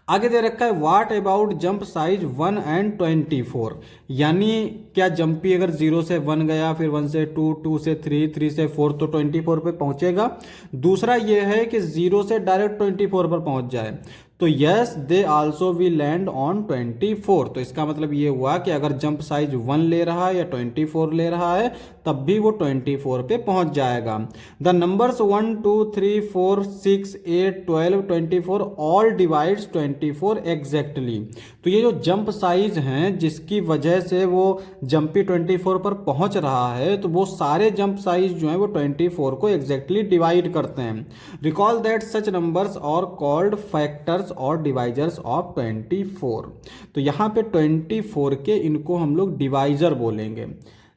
S1: आगे दे रखा है what about jump size 1 and 24। यानी क्या जंपी अगर 0 से 1 गया, फिर 1 से 2, 2 से 3, 3 से 4, तो 24 पे पहुंचेगा। दूसरा ये है कि 0 से डायरेक्ट 24 पर पहुंच जाए, तो yes they also we land on 24। तो इसका मतलब ये हुआ कि अगर जंप साइज 1 ले रहा है या 24 ले रहा है तब भी वो 24 पे पहुंच जाएगा। The numbers 1, 2, 3, 4, 6, 8, 12, 24 all divides 24 exactly. तो ये जो जंप साइज हैं जिसकी वजह से वो जंपी 24 पर पहुंच रहा है, तो वो सारे जंप साइज जो हैं वो 24 को एग्जैक्टली डिवाइड करते हैं। रिकॉल दैट सच नंबर्स और कॉल्ड फैक्टर्स और डिवाइजर्स ऑफ 24। तो यहाँ पे 24 के इनको हम लोग डिवाइजर बोलेंगे।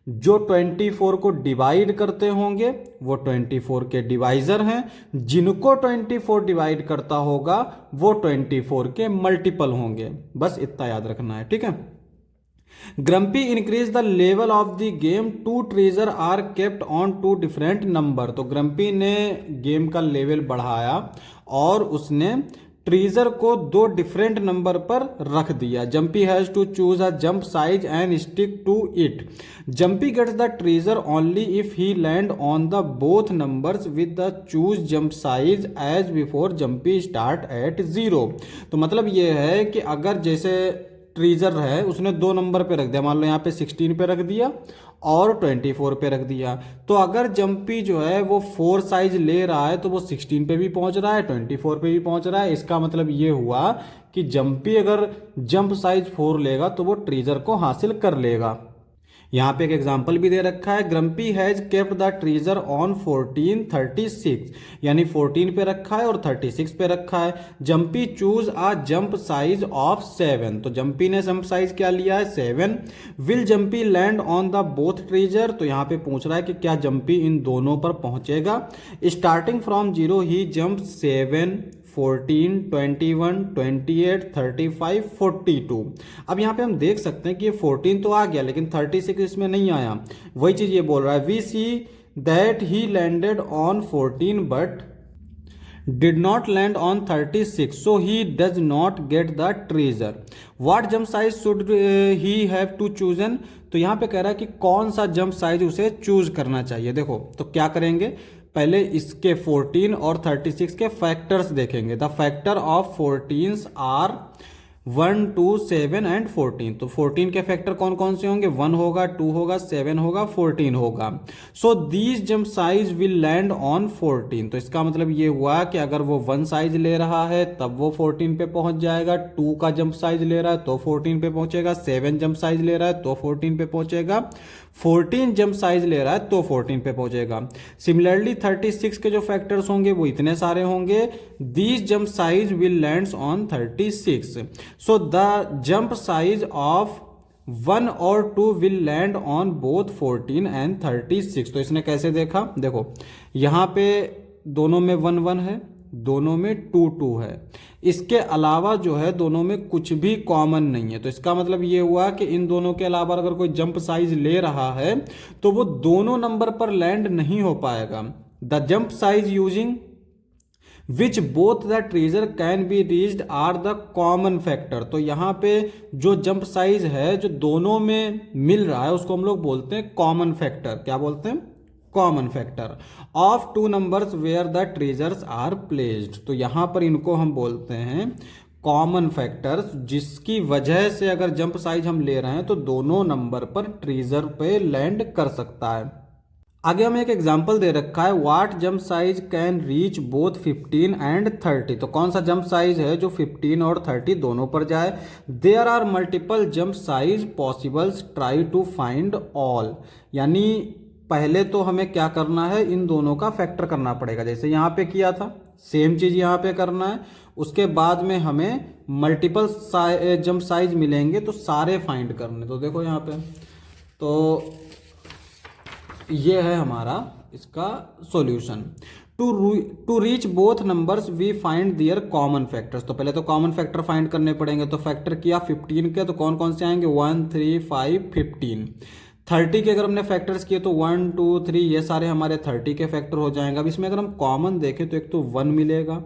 S1: जो 24 को डिवाइड करते होंगे वो 24 के डिवाइजर हैं, जिनको 24 डिवाइड करता होगा वो 24 के मल्टीपल होंगे। बस इतना याद रखना है, ठीक है। Grumpy increase the level of the game, 2 treasure are kept on 2 different number. तो ग्रम्पी ने गेम का लेवल बढ़ाया और उसने ट्रेजर को 2 डिफरेंट नंबर पर रख दिया। Jumpy has to choose a jump size and stick to it. Jumpy gets the treasure only if he land on the both numbers with the choose jump size as before Jumpy start at 0। तो मतलब ये है कि अगर जैसे ट्रेजर है उसने 2 नंबर पे रख दिया, मान लो यहाँ पे 16 पे रख दिया और 24 पे रख दिया, तो अगर जंपी जो है वो 4 साइज ले रहा है तो वो 16 पे भी पहुंच रहा है, 24 पे भी पहुंच रहा है। इसका मतलब ये हुआ कि जंपी अगर जंप साइज 4 लेगा तो वो ट्रेजर को हासिल कर लेगा। यहाँ पे एक एग्जाम्पल भी दे रखा है, grumpy has kept the treasure on 14, 36, यानी 14 पे रखा है और 36 पे रखा है। Jumpy choose a jump size of 7। तो जंपी ने जंप साइज क्या लिया है, 7। Will jumpy land on the both treasure. तो यहाँ पे पूछ रहा है कि क्या जंपी इन दोनों पर पहुंचेगा। Starting from 0 he jump 7, 14, 21, 28, 35, 42। अब यहाँ पे हम देख सकते हैं कि ये 14 तो आ गया लेकिन 36 इसमें नहीं आया। वही चीज ये बोल रहा है, we see that he landed on 14 but did not land on 36, so he does not get the treasure. What jump size should he have to chosen? तो यहाँ पे कह रहा है कि कौन सा जंप साइज उसे चूज करना चाहिए। देखो तो क्या करेंगे, पहले इसके 14 और 36 के फैक्टर्स देखेंगे। The factor of 14 are 1, 2, 7 and 14। तो 14 के फैक्टर कौन कौन से होंगे? 1 होगा, 2 होगा, 7 होगा, 14 होगा। So these jump size will land on 14। तो इसका मतलब ये हुआ कि अगर वो 1 साइज ले रहा है तब वो 14 पे पहुंच जाएगा, 2 का जंप साइज ले रहा है तो 14 पे पहुंचेगा, 7 जंप साइज ले रहा है तो 14 पे पहुंचेगा, 14 जंप साइज ले रहा है तो 14 पे पहुंचेगा। सिमिलरली 36 के जो फैक्टर्स होंगे वो इतने सारे होंगे। These jump size will lands on 36। So the jump size of 1 और 2 will land on both 14 and 36। तो इसने कैसे देखा? देखो यहां पे दोनों में 1 1 है, दोनों में 2 2 है, इसके अलावा जो है दोनों में कुछ भी कॉमन नहीं है। तो इसका मतलब ये हुआ कि इन दोनों के अलावा अगर कोई जंप साइज ले रहा है तो वो दोनों नंबर पर लैंड नहीं हो पाएगा। The jump size using which both the treasure can be reached are the common factor. तो यहाँ पे जो जंप साइज है जो दोनों में मिल रहा है उसको हम लोग बोलते हैं कॉमन फैक्टर। क्या बोलते हैं? Common factor of two numbers where the treasures are placed. तो यहां पर इनको हम बोलते हैं कॉमन फैक्टर्स, जिसकी वजह से अगर जंप साइज हम ले रहे हैं तो दोनों नंबर पर ट्रेजर पे लैंड कर सकता है। आगे हमें एक एग्जांपल दे रखा है, what jump size can reach both 15 and 30। तो कौन सा जंप साइज है जो 15 और 30 दोनों पर जाए? There are multiple jump size possibles, try to find all. यानी पहले तो हमें क्या करना है, इन दोनों का फैक्टर करना पड़ेगा, जैसे यहाँ पे किया था सेम चीज यहाँ पे करना है। उसके बाद में हमें मल्टीपल जंप साइज मिलेंगे तो सारे फाइंड करने। तो देखो यहाँ पे तो ये है हमारा इसका solution. To reach both numbers we find their common factors. तो पहले तो कॉमन फैक्टर फाइंड करने पड़ेंगे। तो फैक्टर किया 15 के, तो कौन कौन से आएंगे? 1, 3, 5, 15। 30 के अगर हमने फैक्टर्स किए तो 1, 2, 3 ये सारे हमारे 30 के फैक्टर हो जाएंगे। अब इसमें अगर हम कॉमन देखें तो एक तो 1 मिलेगा,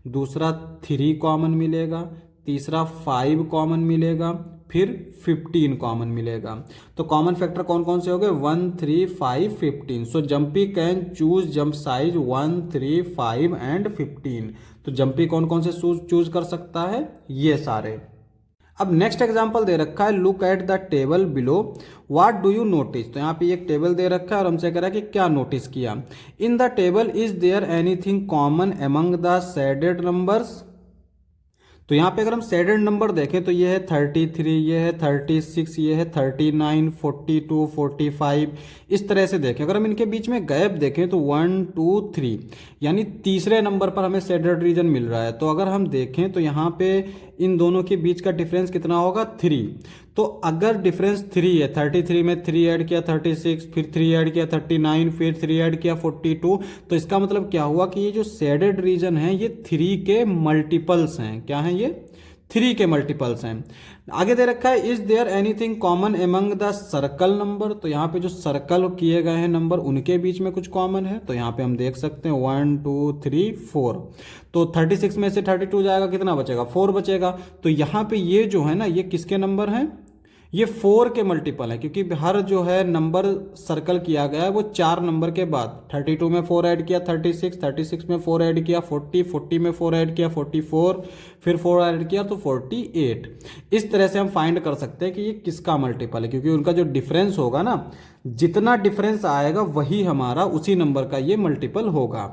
S1: दूसरा 3 कॉमन मिलेगा, तीसरा 5 कॉमन मिलेगा, फिर 15 कॉमन मिलेगा। तो कॉमन फैक्टर कौन कौन से हो गए? 1, 3, 5, 15। सो jumpy can choose jump size 1, 3, 5 and 15। तो जंपी कौन कौन से चूज कर सकता है? ये सारे। अब नेक्स्ट एग्जांपल दे रखा है, look at the table below, what do you notice. तो यहाँ पे एक टेबल दे रखा है और हमसे कह रहा है कि क्या नोटिस किया। In the table is there anything common among the shaded numbers. तो यहाँ पे अगर हम शेडेड नंबर देखें तो ये है 33, ये है 36, ये है 39, 42, 45। इस तरह से देखें। अगर हम इनके बीच में गैप देखें तो 1, 2, 3 यानी तीसरे नंबर पर हमें शेडेड रीजन मिल रहा है। तो अगर हम देखें तो यहाँ पे इन दोनों के बीच का डिफरेंस कितना होगा? 3। तो अगर डिफरेंस 3 है, 33 में 3 ऐड किया 36, फिर 3 ऐड किया 39, फिर 3 ऐड किया 42, तो इसका मतलब क्या हुआ कि ये जो शेडेड रीजन है ये 3 के मल्टीपल्स हैं। क्या हैं ये? 3 के मल्टीपल्स हैं। आगे दे रखा है, is there anything common among the circle number. तो यहाँ पे जो सर्कल किए गए हैं नंबर उनके बीच में कुछ कॉमन है। तो यहाँ पे हम देख सकते हैं 1, 2, 3, 4। तो 36 में से 32 जाएगा, कितना बचेगा? 4 बचेगा। तो यहाँ पे ये जो है ना ये किसके नंबर हैं? ये 4 के मल्टीपल है, क्योंकि हर जो है नंबर सर्कल किया गया है वो 4 नंबर के बाद। 32 में 4 ऐड किया 36, 36 में 4 ऐड किया 40, 40 में 4 ऐड किया 44, फिर 4 ऐड किया तो 48। इस तरह से हम फाइंड कर सकते हैं कि ये किसका मल्टीपल है, क्योंकि उनका जो डिफरेंस होगा ना, जितना डिफरेंस आएगा वही हमारा उसी नंबर का ये मल्टीपल होगा।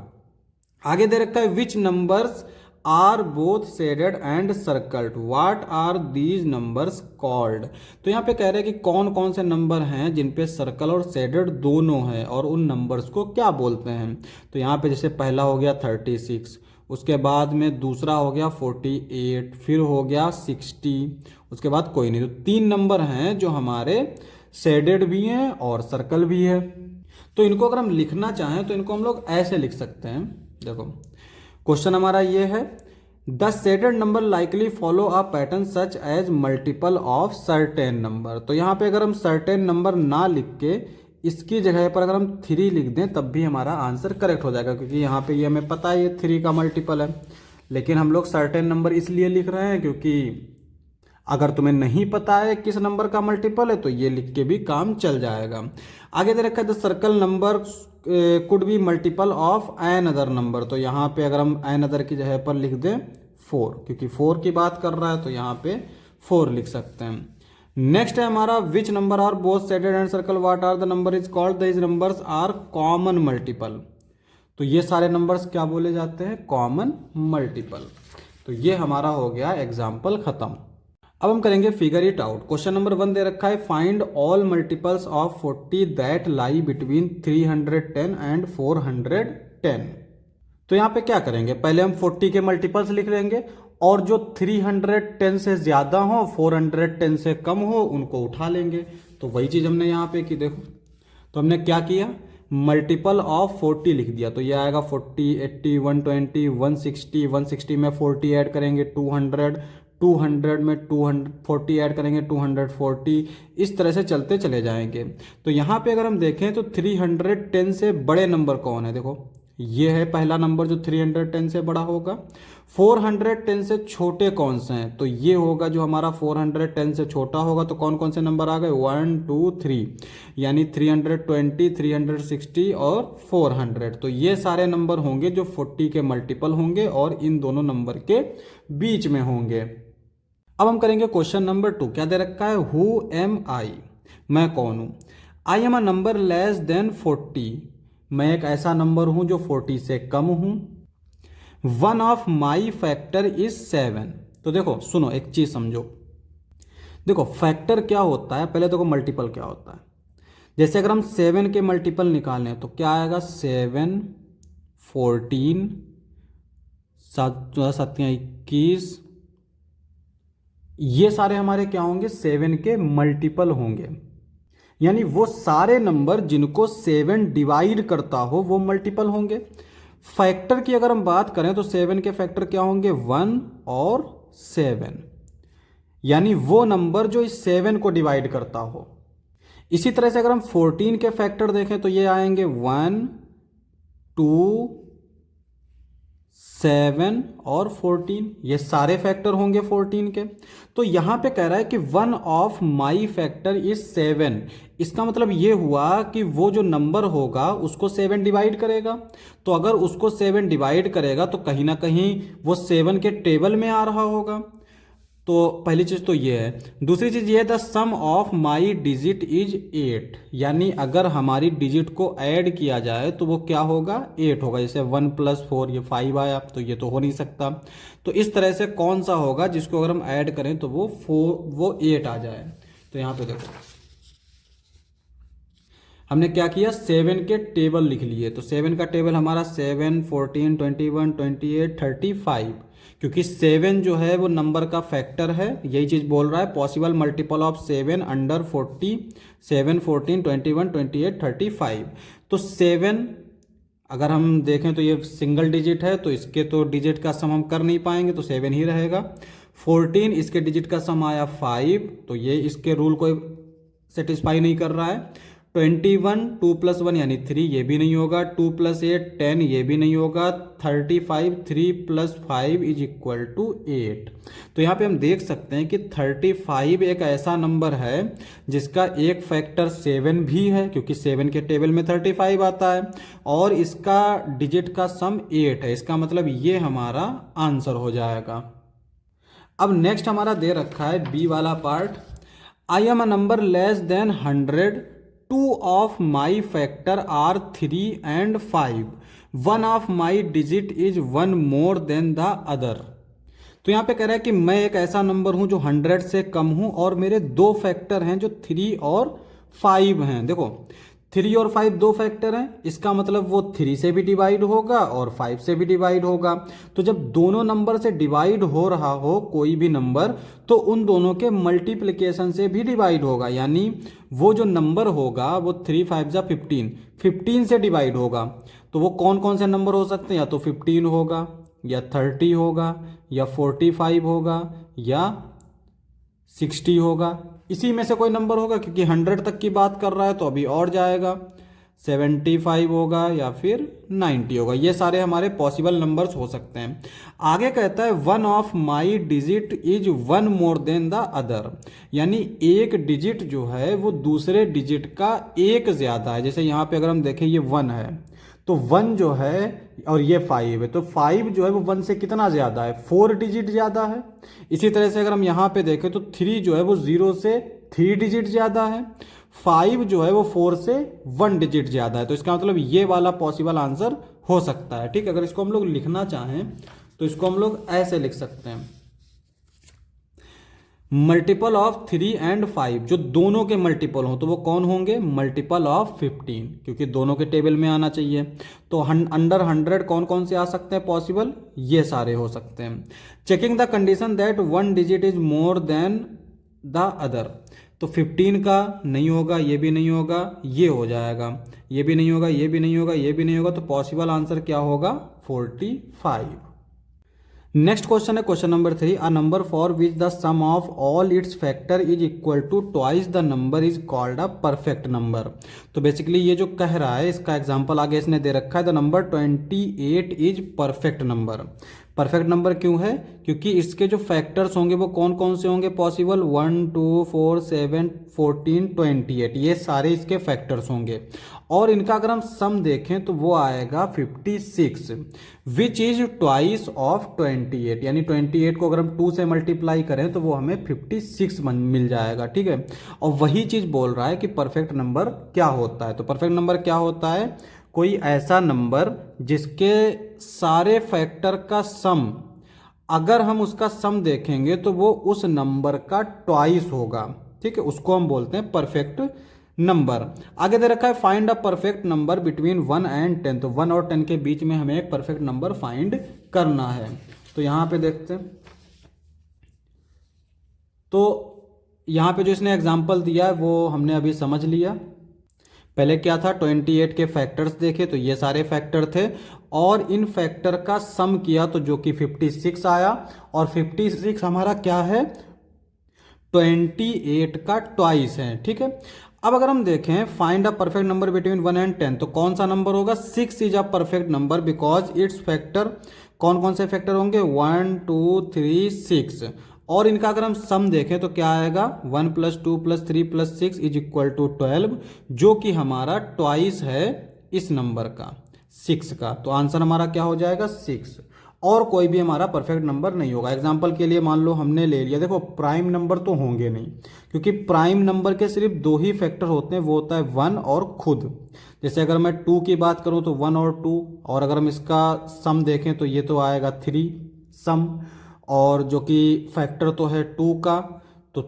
S1: आगे दे रखा है, which numbers are both shaded and circled, what are these numbers called. तो यहाँ पे कह रहे हैं कि कौन कौन से नंबर हैं जिन पे सर्कल और शेडेड दोनों हैं और उन नंबर्स को क्या बोलते हैं। तो यहाँ पे जैसे पहला हो गया 36, उसके बाद में दूसरा हो गया 48, फिर हो गया 60, उसके बाद कोई नहीं। तो 3 नंबर हैं जो हमारे शेडेड भी हैं और सर्कल भी है। तो इनको अगर हम लिखना चाहें तो इनको हम लोग ऐसे लिख सकते हैं। देखो क्वेश्चन हमारा ये है, the shaded number likely follow a pattern such as multiple of certain number. तो यहाँ पे अगर हम सर्टेन नंबर ना लिख के इसकी जगह पर अगर हम 3 लिख दें तब भी हमारा आंसर करेक्ट हो जाएगा, क्योंकि यहाँ पे ये हमें पता है ये 3 का मल्टीपल है। लेकिन हम लोग सर्टेन नंबर इसलिए लिख रहे हैं क्योंकि अगर तुम्हें नहीं पता है किस नंबर का मल्टीपल है तो ये लिख के भी काम चल जाएगा। आगे दे रखा है, the circle number could be multiple of an other number. तो यहाँ पे अगर हम एन अदर की जगह पर लिख दें 4, क्योंकि 4 की बात कर रहा है तो यहाँ पे 4 लिख सकते हैं। नेक्स्ट है हमारा which number are both shaded and circle what are the number is called, these numbers are common multiple. तो ये सारे नंबर्स क्या बोले जाते हैं, कॉमन मल्टीपल। तो ये हमारा हो गया एग्जाम्पल खत्म। अब हम करेंगे figure it out. Question number 1 दे रखा है find all multiples of 40 that lie between 310 and 410। तो यहाँ पे क्या करेंगे, पहले हम 40 के मल्टीपल्स लिख लेंगे और जो 310 से ज्यादा हो 410 से कम हो उनको उठा लेंगे। तो वही चीज हमने यहाँ पे की, देखो तो हमने क्या किया, मल्टीपल ऑफ 40 लिख दिया। तो ये आएगा 40, 80, 120, 160, 160 में 40 ऐड करेंगे 200, 200 में 240 ऐड करेंगे 240, इस तरह से चलते चले जाएंगे। तो यहाँ पे अगर हम देखें तो 310 से बड़े नंबर कौन है, देखो ये है पहला नंबर जो 310 से बड़ा होगा। 410 से छोटे कौन से हैं, तो ये होगा जो हमारा 410 से छोटा होगा। तो कौन कौन से नंबर आ गए, 1, 2, 3, यानी 320, 360 और 400। तो ये सारे नंबर होंगे जो 40 के मल्टीपल होंगे और इन दोनों नंबर के बीच में होंगे। अब हम करेंगे क्वेश्चन नंबर 2। क्या दे रखा है, हु एम आई, मैं कौन हूं। आई am a number less then 40, मैं एक ऐसा नंबर हूं जो 40 से कम हूं। One of my factor is 7। तो देखो सुनो एक चीज समझो, देखो फैक्टर क्या होता है, पहले देखो मल्टीपल क्या होता है। जैसे अगर हम 7 के मल्टीपल निकालें तो क्या आएगा, 7, 14, 7 21, ये सारे हमारे क्या होंगे, 7 के मल्टीपल होंगे। यानी वो सारे नंबर जिनको 7 डिवाइड करता हो वो मल्टीपल होंगे। फैक्टर की अगर हम बात करें तो 7 के फैक्टर क्या होंगे, 1 और 7, यानी वो नंबर जो इस 7 को डिवाइड करता हो। इसी तरह से अगर हम 14 के फैक्टर देखें तो ये आएंगे 1, 2, 7 और 14, ये सारे फैक्टर होंगे 14 के। तो यहां पे कह रहा है कि one of my factor is 7, इसका मतलब ये हुआ कि वो जो नंबर होगा उसको 7 डिवाइड करेगा। तो अगर उसको 7 डिवाइड करेगा तो कहीं ना कहीं वो 7 के टेबल में आ रहा होगा। तो पहली चीज तो ये है। दूसरी चीज ये है the sum of my digit is 8, यानी अगर हमारी डिजिट को ऐड किया जाए तो वो क्या होगा, 8 होगा। जैसे 1 + 4 ये 5 आया, तो ये तो हो नहीं सकता। तो इस तरह से कौन सा होगा जिसको अगर हम ऐड करें तो वो 8 आ जाए। तो यहाँ पे देखो हमने क्या किया, 7 के टेबल लिख लिए। तो 7 का टेबल हमारा 7, 14, 21, 28, 35, क्योंकि 7 जो है वो नंबर का फैक्टर है, यही चीज बोल रहा है। Possible multiple of 7 under 40, 7, 14, 21, 28, 35। तो 7 अगर हम देखें तो ये सिंगल डिजिट है, तो इसके तो डिजिट का सम हम कर नहीं पाएंगे, तो 7 ही रहेगा। 14 इसके डिजिट का सम आया 5, तो ये इसके रूल को सेटिस्फाई नहीं कर रहा है। 21, 2 + 1 यानी 3, ये भी नहीं होगा। 2 + 8, 10, ये भी नहीं होगा। 35, 3 + 5 = 8। तो यहाँ पे हम देख सकते हैं कि 35 एक ऐसा नंबर है जिसका एक फैक्टर 7 भी है, क्योंकि 7 के टेबल में 35 आता है, और इसका डिजिट का सम 8 है। इसका मतलब ये हमारा आंसर हो जाएगा। अब नेक्स्ट हमारा दे रखा है बी वाला part. I am a number less than 100, 2 of my factor are 3 and 5, one of my digit is 1 more than the other. तो यहां पे कह रहा है कि मैं एक ऐसा नंबर हूं जो 100 से कम हूं और मेरे 2 फैक्टर हैं जो 3 और 5 हैं। देखो 3 और 5 2 फैक्टर हैं, इसका मतलब वो 3 से भी डिवाइड होगा और 5 से भी डिवाइड होगा। तो जब दोनों नंबर से डिवाइड हो रहा हो कोई भी नंबर, तो उन दोनों के मल्टीप्लिकेशन से भी डिवाइड होगा। यानी वो जो नंबर होगा वो 3 5 जा 15, 15 से डिवाइड होगा। तो वो कौन कौन से नंबर हो सकते हैं, या तो 15 होगा, या 30 होगा, या 45 होगा, या 60 होगा। इसी में से कोई नंबर होगा, क्योंकि 100 तक की बात कर रहा है तो अभी और जाएगा। 75 होगा या फिर 90 होगा। ये सारे हमारे पॉसिबल नंबर्स हो सकते हैं। आगे कहता है one of my digit is 1 more than the other, यानी एक डिजिट जो है वो दूसरे डिजिट का एक ज्यादा है। जैसे यहाँ पे अगर हम देखें ये 1 है, तो 1 जो है और ये 5 है, तो 5 जो है वो 1 से कितना ज़्यादा है, 4 डिजिट ज़्यादा है। इसी तरह से अगर हम यहाँ पे देखें तो 3 जो है वो 0 से 3 डिजिट ज़्यादा है, 5 जो है वो 4 से 1 डिजिट ज़्यादा है। तो इसका मतलब ये वाला पॉसिबल आंसर हो सकता है। ठीक, अगर इसको हम लोग लिखना चाहें तो इसको हम लोग ऐसे लिख सकते हैं, मल्टीपल ऑफ 3 एंड 5 जो दोनों के मल्टीपल हों तो वो कौन होंगे, मल्टीपल ऑफ 15, क्योंकि दोनों के टेबल में आना चाहिए। तो अंडर 100 कौन कौन से आ सकते हैं पॉसिबल, ये सारे हो सकते हैं। Checking the condition that 1 digit is more than the other, तो 15 का नहीं होगा, ये भी नहीं होगा, ये हो जाएगा, ये भी नहीं होगा, ये भी नहीं होगा, ये भी नहीं होगा, तो पॉसिबल आंसर क्या होगा, 45। नेक्स्ट क्वेश्चन है question number 3, a number for which the sum of all its factor is equal to twice the number is called a perfect number. तो बेसिकली ये जो कह रहा है इसका एग्जांपल आगे इसने दे रखा है, the number 28 is perfect number. Perfect number क्यों है, क्योंकि इसके जो फैक्टर्स होंगे वो कौन कौन से होंगे पॉसिबल, 1 2 4 7 14 28, ये सारे इसके फैक्टर्स होंगे। और इनका अगर हम सम देखें तो वो आएगा 56, विच इज ट्वाइस ऑफ 28, यानी 28 को अगर हम 2 से मल्टीप्लाई करें तो वो हमें 56 मिल जाएगा। ठीक है, और वही चीज बोल रहा है कि परफेक्ट नंबर क्या होता है। तो परफेक्ट नंबर क्या होता है, कोई ऐसा नंबर जिसके सारे फैक्टर का सम, अगर हम उसका सम देखेंगे तो वो उस नंबर का ट्वाइस होगा। ठीक है, उसको हम बोलते हैं परफेक्ट नंबर। आगे दे रखा है find a perfect number between 1 and 10, तो 1 और 10 के बीच में हमें एक परफेक्ट नंबर फाइंड करना है। तो यहां पे देखते हैं, तो यहां पे जो इसने एग्जांपल दिया है वो हमने अभी समझ लिया। पहले क्या था, 28 के फैक्टर्स देखे तो ये सारे फैक्टर थे, और इन फैक्टर का सम किया तो जो कि 56 आया, और 56 हमारा क्या है, 28 का ट्वाइस है। ठीक है, अब अगर हम देखें find a perfect number between 1 and 10, तो कौन सा नंबर होगा, 6 is a perfect number because it's factor, कौन कौन से फैक्टर होंगे, 1 2 3 6, और इनका अगर हम सम देखें तो क्या आएगा, 1 + 2 + 3 + 6 इज इक्वल टू 12, जो कि हमारा ट्वाइस है इस नंबर का, 6 का। तो आंसर हमारा क्या हो जाएगा, 6, और कोई भी हमारा परफेक्ट नंबर नहीं होगा। एग्जाम्पल के लिए मान लो हमने ले लिया, देखो प्राइम नंबर तो होंगे नहीं, क्योंकि प्राइम नंबर के सिर्फ 2 ही फैक्टर होते हैं, वो होता है 1 और खुद। जैसे अगर मैं 2 की बात करूं तो 1 और 2, और अगर हम इसका सम देखें तो ये तो आएगा 3 सम, और जो कि फैक्टर तो है 2 का, तो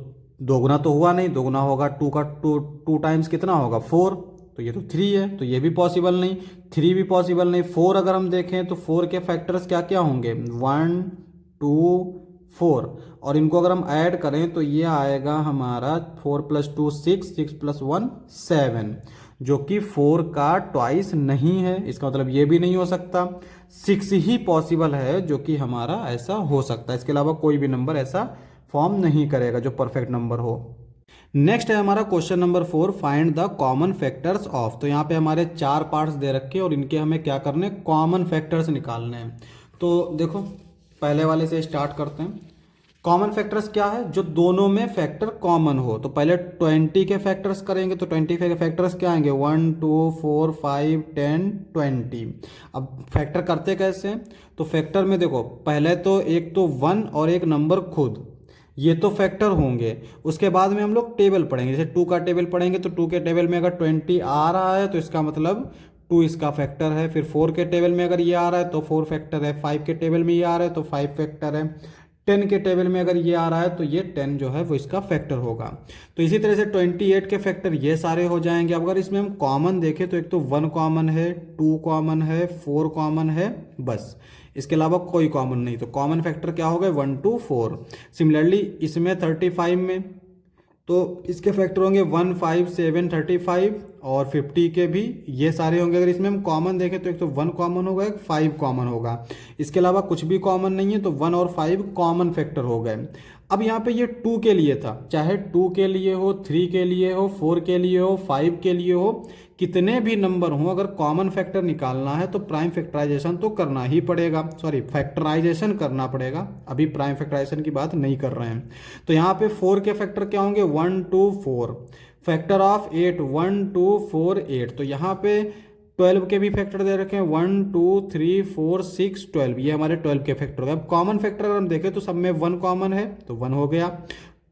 S1: दोगुना तो हुआ नहीं, दोगुना होगा 2 का, 2 टाइम्स कितना होगा 4, तो ये तो 3 है, तो ये भी पॉसिबल नहीं, 3 भी पॉसिबल नहीं। 4 अगर हम देखें तो 4 के फैक्टर्स क्या क्या होंगे, 1 2 4, और इनको अगर हम ऐड करें तो ये आएगा हमारा 4 + 2 6, 6 + 1 7, जो कि 4 का ट्वाइस नहीं है। इसका मतलब ये भी नहीं हो सकता, 6 ही पॉसिबल है जो कि हमारा ऐसा हो सकता है। इसके अलावा कोई भी नंबर ऐसा फॉर्म नहीं करेगा जो परफेक्ट नंबर हो। नेक्स्ट है हमारा question number 4, find the common factors of. तो यहाँ पे हमारे 4 पार्ट्स दे रखे और इनके हमें क्या करने, कॉमन फैक्टर्स निकालने हैं। तो देखो पहले वाले से स्टार्ट करते हैं। कॉमन फैक्टर्स क्या है, जो दोनों में फैक्टर कॉमन हो। तो पहले 20 के फैक्टर्स करेंगे, तो 20 के फैक्टर्स क्या आएंगे, 1 2 4 5 10 20। अब फैक्टर करते कैसे, तो फैक्टर में देखो पहले तो एक तो 1 और एक नंबर खुद, ये तो फैक्टर होंगे। उसके बाद में हम लोग टेबल पढ़ेंगे, जैसे 2 का टेबल पढ़ेंगे तो 2 के टेबल में अगर 20 आ रहा है तो इसका मतलब 2 इसका फैक्टर है। फिर 4 के टेबल में अगर ये आ रहा है तो 4 फैक्टर है, 5 के टेबल में ये आ रहा है तो 5 फैक्टर है, 10 के टेबल में अगर ये आ रहा है तो ये 10 जो है वो इसका फैक्टर होगा। तो इसी तरह से 28 के फैक्टर ये सारे हो जाएंगे। अब अगर इसमें हम कॉमन देखें तो एक तो 1 कॉमन है, 2 कॉमन है, 4 कॉमन है, बस इसके अलावा कोई कॉमन नहीं। तो कॉमन फैक्टर क्या हो गए, 1 2 4। सिमिलरली इसमें 35 में तो इसके फैक्टर होंगे 1 5 7 35, और 50 के भी ये सारे होंगे। अगर इसमें हम कॉमन देखें तो एक तो 1 कॉमन होगा, एक 5 कॉमन होगा, इसके अलावा कुछ भी कॉमन नहीं है, तो 1 और 5 कॉमन फैक्टर हो गए। अब यहाँ पे ये 2 के लिए था, चाहे 2 के लिए हो, 3 के लिए हो, 4 के लिए हो, 5 के लिए हो, कितने भी नंबर हो, अगर कॉमन फैक्टर निकालना है तो प्राइम फैक्टराइजेशन तो करना ही पड़ेगा, सॉरी फैक्टराइजेशन करना पड़ेगा। अभी प्राइम फैक्टराइजेशन की बात नहीं कर रहे हैं। तो यहाँ पे 4 के फैक्टर क्या होंगे, 1 2 4, फैक्टर ऑफ 8 1 2 4 8। तो यहाँ पे 12 के भी फैक्टर दे रखे हैं, 1 2 3 4 6 12, ये हमारे 12 के फैक्टर हो गए। अब कॉमन फैक्टर अगर हम देखें तो सब में 1 कॉमन है तो 1 हो गया,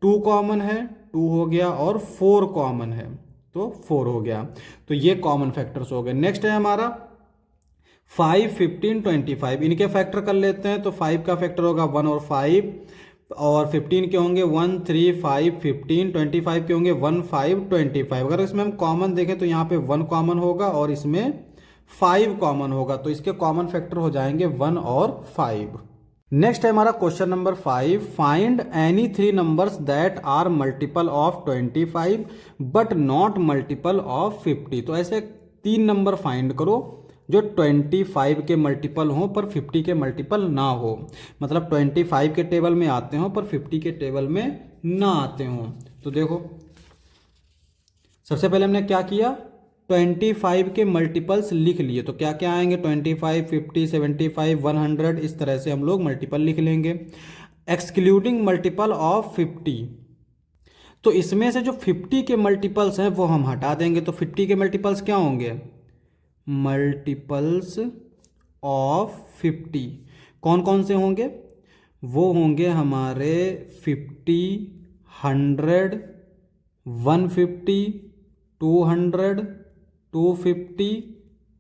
S1: 2 कॉमन है 2 हो गया, और 4 कॉमन है तो 4 हो गया। तो ये कॉमन फैक्टर्स हो गए। नेक्स्ट है हमारा 5 15 25, इनके फैक्टर कर लेते हैं। तो 5 का फैक्टर होगा 1 और 5, और 15 के होंगे 1 3 5 15, 25 के होंगे 1 5 25। अगर इसमें हम कॉमन देखें तो यहाँ पे 1 कॉमन होगा और इसमें 5 कॉमन होगा, तो इसके कॉमन फैक्टर हो जाएंगे 1 और 5। नेक्स्ट है हमारा question number 5, find any 3 numbers that are multiple of 25 but not multiple of 50। तो ऐसे 3 नंबर फाइंड करो जो 25 के मल्टीपल हों पर 50 के मल्टीपल ना हो, मतलब 25 के टेबल में आते हों पर 50 के टेबल में ना आते हों। तो देखो सबसे पहले हमने क्या किया, 25 के मल्टीपल्स लिख लिए। तो क्या क्या आएंगे, 25 50 75 100, इस तरह से हम लोग मल्टीपल लिख लेंगे। एक्सक्लूडिंग मल्टीपल ऑफ 50, तो इसमें से जो 50 के मल्टीपल्स हैं वो हम हटा देंगे। तो 50 के मल्टीपल्स क्या होंगे, मल्टीपल्स ऑफ 50 कौन कौन से होंगे, वो होंगे हमारे 50 100 150 200 250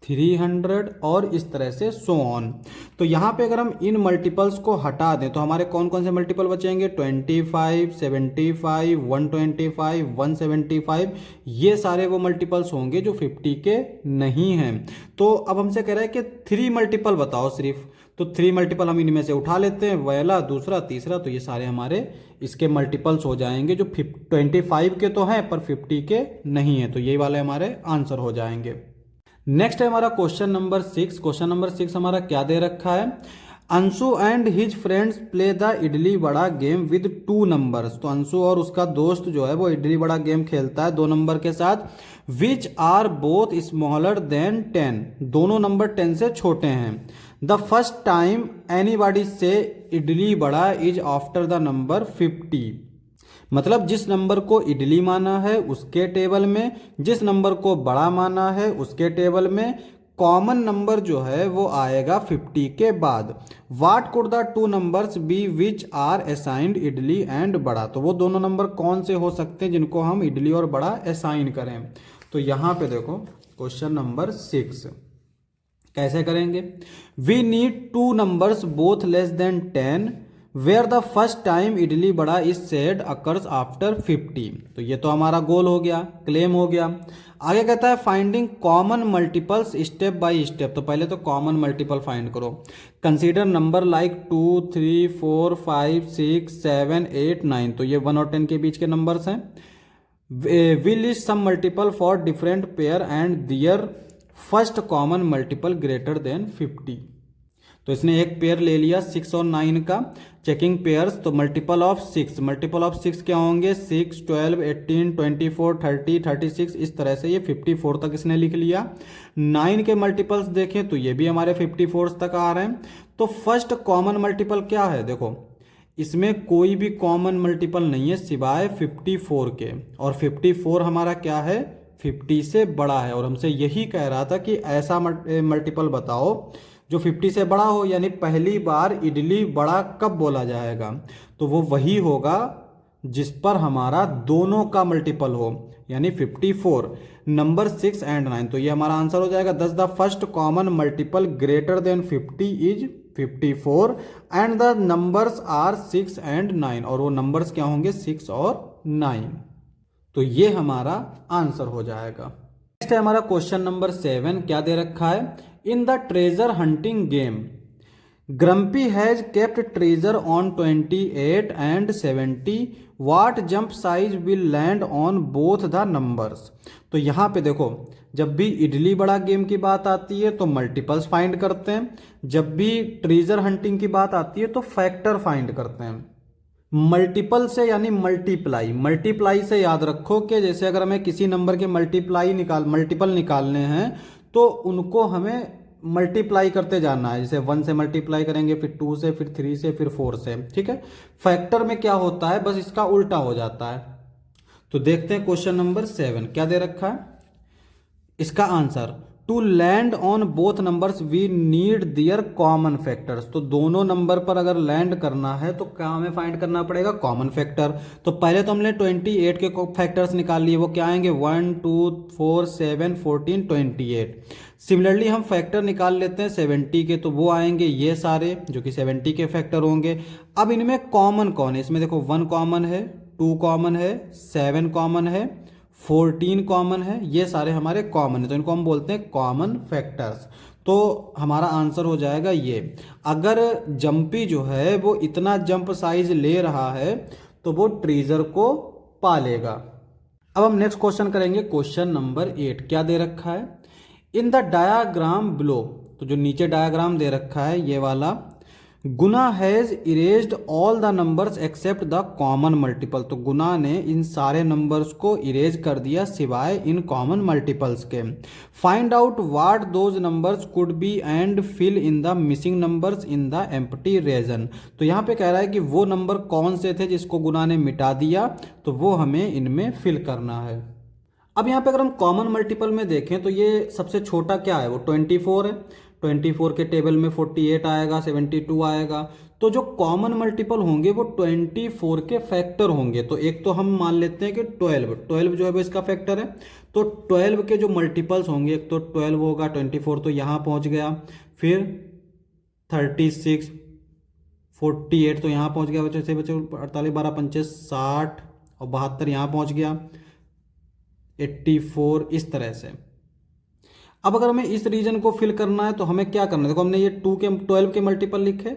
S1: 300 और इस तरह से सो ऑन। तो यहाँ पे अगर हम इन मल्टीपल्स को हटा दें तो हमारे कौन कौन से मल्टीपल बचेंगे, 25 75 125 175, ये सारे वो मल्टीपल्स होंगे जो 50 के नहीं हैं। तो अब हमसे कह रहा है कि 3 मल्टीपल बताओ सिर्फ, तो 3 मल्टीपल हम इनमें से उठा लेते हैं, पहला दूसरा तीसरा, तो ये सारे हमारे इसके मल्टीपल्स हो जाएंगे जो 25 के तो हैं पर 50 के नहीं है, तो ये वाले हमारे आंसर हो जाएंगे। नेक्स्ट है हमारा क्वेश्चन नंबर 6। क्वेश्चन नंबर 6 हमारा क्या दे रखा है, Anshu and his friends play the idli बड़ा गेम विद 2 नंबर्स। तो अंशु और उसका दोस्त जो है वो इडली बड़ा गेम खेलता है 2 नंबर के साथ, which are both smaller than 10, दोनों नंबर 10 से छोटे हैं। द फर्स्ट टाइम एनीबॉडी से idli vada is after the number 50, मतलब जिस नंबर को इडली माना है उसके टेबल में, जिस नंबर को बड़ा माना है उसके टेबल में कॉमन नंबर जो है वो आएगा 50 के बाद। What could the 2 numbers be which are assigned idli and vada, तो वो दोनों नंबर कौन से हो सकते हैं जिनको हम इडली और बड़ा असाइन करें। तो यहाँ पे देखो क्वेश्चन नंबर 6 कैसे करेंगे, we need 2 numbers both less than 10 where the first time idli vada is said occurs after 50। तो ये तो हमारा गोल हो गया, क्लेम हो गया। आगे कहता है finding common multiples step by step. तो पहले तो कॉमन मल्टीपल फाइंड करो, कंसीडर नंबर लाइक 2 3 4 5 6 7 8 9, तो ये 1 और 10 के बीच के नंबर्स हैं। We list some multiple for different pair and their first common multiple greater than 50। तो इसने एक पेयर ले लिया 6 और 9 का, चेकिंग पेयर्स। तो मल्टीपल ऑफ 6, मल्टीपल ऑफ 6 क्या होंगे, 6 12 18 24 30 36, इस तरह से ये 54 तक इसने लिख लिया। 9 के मल्टीपल्स देखें तो ये भी हमारे 54 तक आ रहे हैं। तो फर्स्ट कॉमन मल्टीपल क्या है, देखो इसमें कोई भी कॉमन मल्टीपल नहीं है सिवाय 54 के, और 54 हमारा क्या है, 50 से बड़ा है। और हमसे यही कह रहा था कि ऐसा मल्टीपल बताओ जो 50 से बड़ा हो, यानी पहली बार इडली बड़ा कब बोला जाएगा, तो वो वही होगा जिस पर हमारा दोनों का मल्टीपल हो, यानी 54, नंबर 6 एंड 9। तो ये हमारा आंसर हो जाएगा। Thus the first common multiple greater than 50 is 54 and the numbers are 6 and 9, और वो नंबर्स क्या होंगे, 6 और 9। तो ये हमारा आंसर हो जाएगा। नेक्स्ट है हमारा क्वेश्चन नंबर 7, क्या दे रखा है, in the treasure hunting game grumpy has kept treasure on 28 and 70, what jump size will land on both the numbers. तो यहाँ पे देखो जब भी इडली बड़ा गेम की बात आती है तो मल्टीपल्स फाइंड करते हैं, जब भी ट्रेजर हंटिंग की बात आती है तो फैक्टर फाइंड करते हैं। मल्टीपल से यानी मल्टीप्लाई, मल्टीप्लाई से याद रखो कि जैसे अगर हमें किसी नंबर के मल्टीपल निकालने हैं तो उनको हमें मल्टीप्लाई करते जाना है, जैसे 1 से मल्टीप्लाई करेंगे, फिर 2 से, फिर 3 से, फिर 4 से, ठीक है। फैक्टर में क्या होता है, बस इसका उल्टा हो जाता है। तो देखते हैं क्वेश्चन नंबर 7 क्या दे रखा है, इसका answer to land on both numbers we need their common factors. तो दोनों नंबर पर अगर लैंड करना है तो क्या हमें फाइंड करना पड़ेगा, कॉमन फैक्टर। तो पहले तो हमने 28 के फैक्टर्स निकाल लिए, वो क्या आएंगे 1 2 4 7 14 28। सिमिलरली हम फैक्टर निकाल लेते हैं 70 के, तो वो आएंगे ये सारे जो कि 70 के फैक्टर होंगे। अब इनमें कॉमन कौन है, इसमें देखो 1 कॉमन है, 2 कॉमन है, 7 कॉमन है, 14 कॉमन है, ये सारे हमारे कॉमन है, तो इनको हम बोलते हैं कॉमन फैक्टर्स। तो हमारा आंसर हो जाएगा ये। अगर जंपी जो है वो इतना जंप साइज ले रहा है तो वो ट्रीजर को पालेगा। अब हम नेक्स्ट क्वेश्चन करेंगे, क्वेश्चन नंबर 8। क्या दे रखा है, इन द डायाग्राम बिलो। तो जो नीचे डायाग्राम दे रखा है ये वाला, Guna has erased all the numbers except the common multiple. तो गुना ने इन सारे नंबर्स को इरेज कर दिया सिवाय इन कॉमन मल्टीपल्स के। Find out what those numbers could be and fill in the missing numbers in the empty region. तो यहाँ पे कह रहा है कि वो नंबर कौन से थे जिसको गुना ने मिटा दिया, तो वो हमें इनमें फिल करना है। अब यहाँ पे अगर हम कॉमन मल्टीपल में देखें तो ये सबसे छोटा क्या है, वो 24 है। 24 के टेबल में 48 आएगा, 72 आएगा। तो जो कॉमन मल्टीपल होंगे वो 24 के फैक्टर होंगे। तो एक तो हम मान लेते हैं कि 12 जो है वो इसका फैक्टर है। तो 12 के जो मल्टीपल्स होंगे, एक तो 12 होगा, 24 तो यहाँ पहुँच गया, फिर 36, 48 तो यहाँ पहुँच गया, बच्चे से बच्चे 48 12 25 60 और 72 यहाँ पहुँच गया, 84 इस तरह से। अब अगर हमें इस रीजन को फिल करना है तो हमें क्या करना है, देखो हमने ये 12 के मल्टीपल लिखे,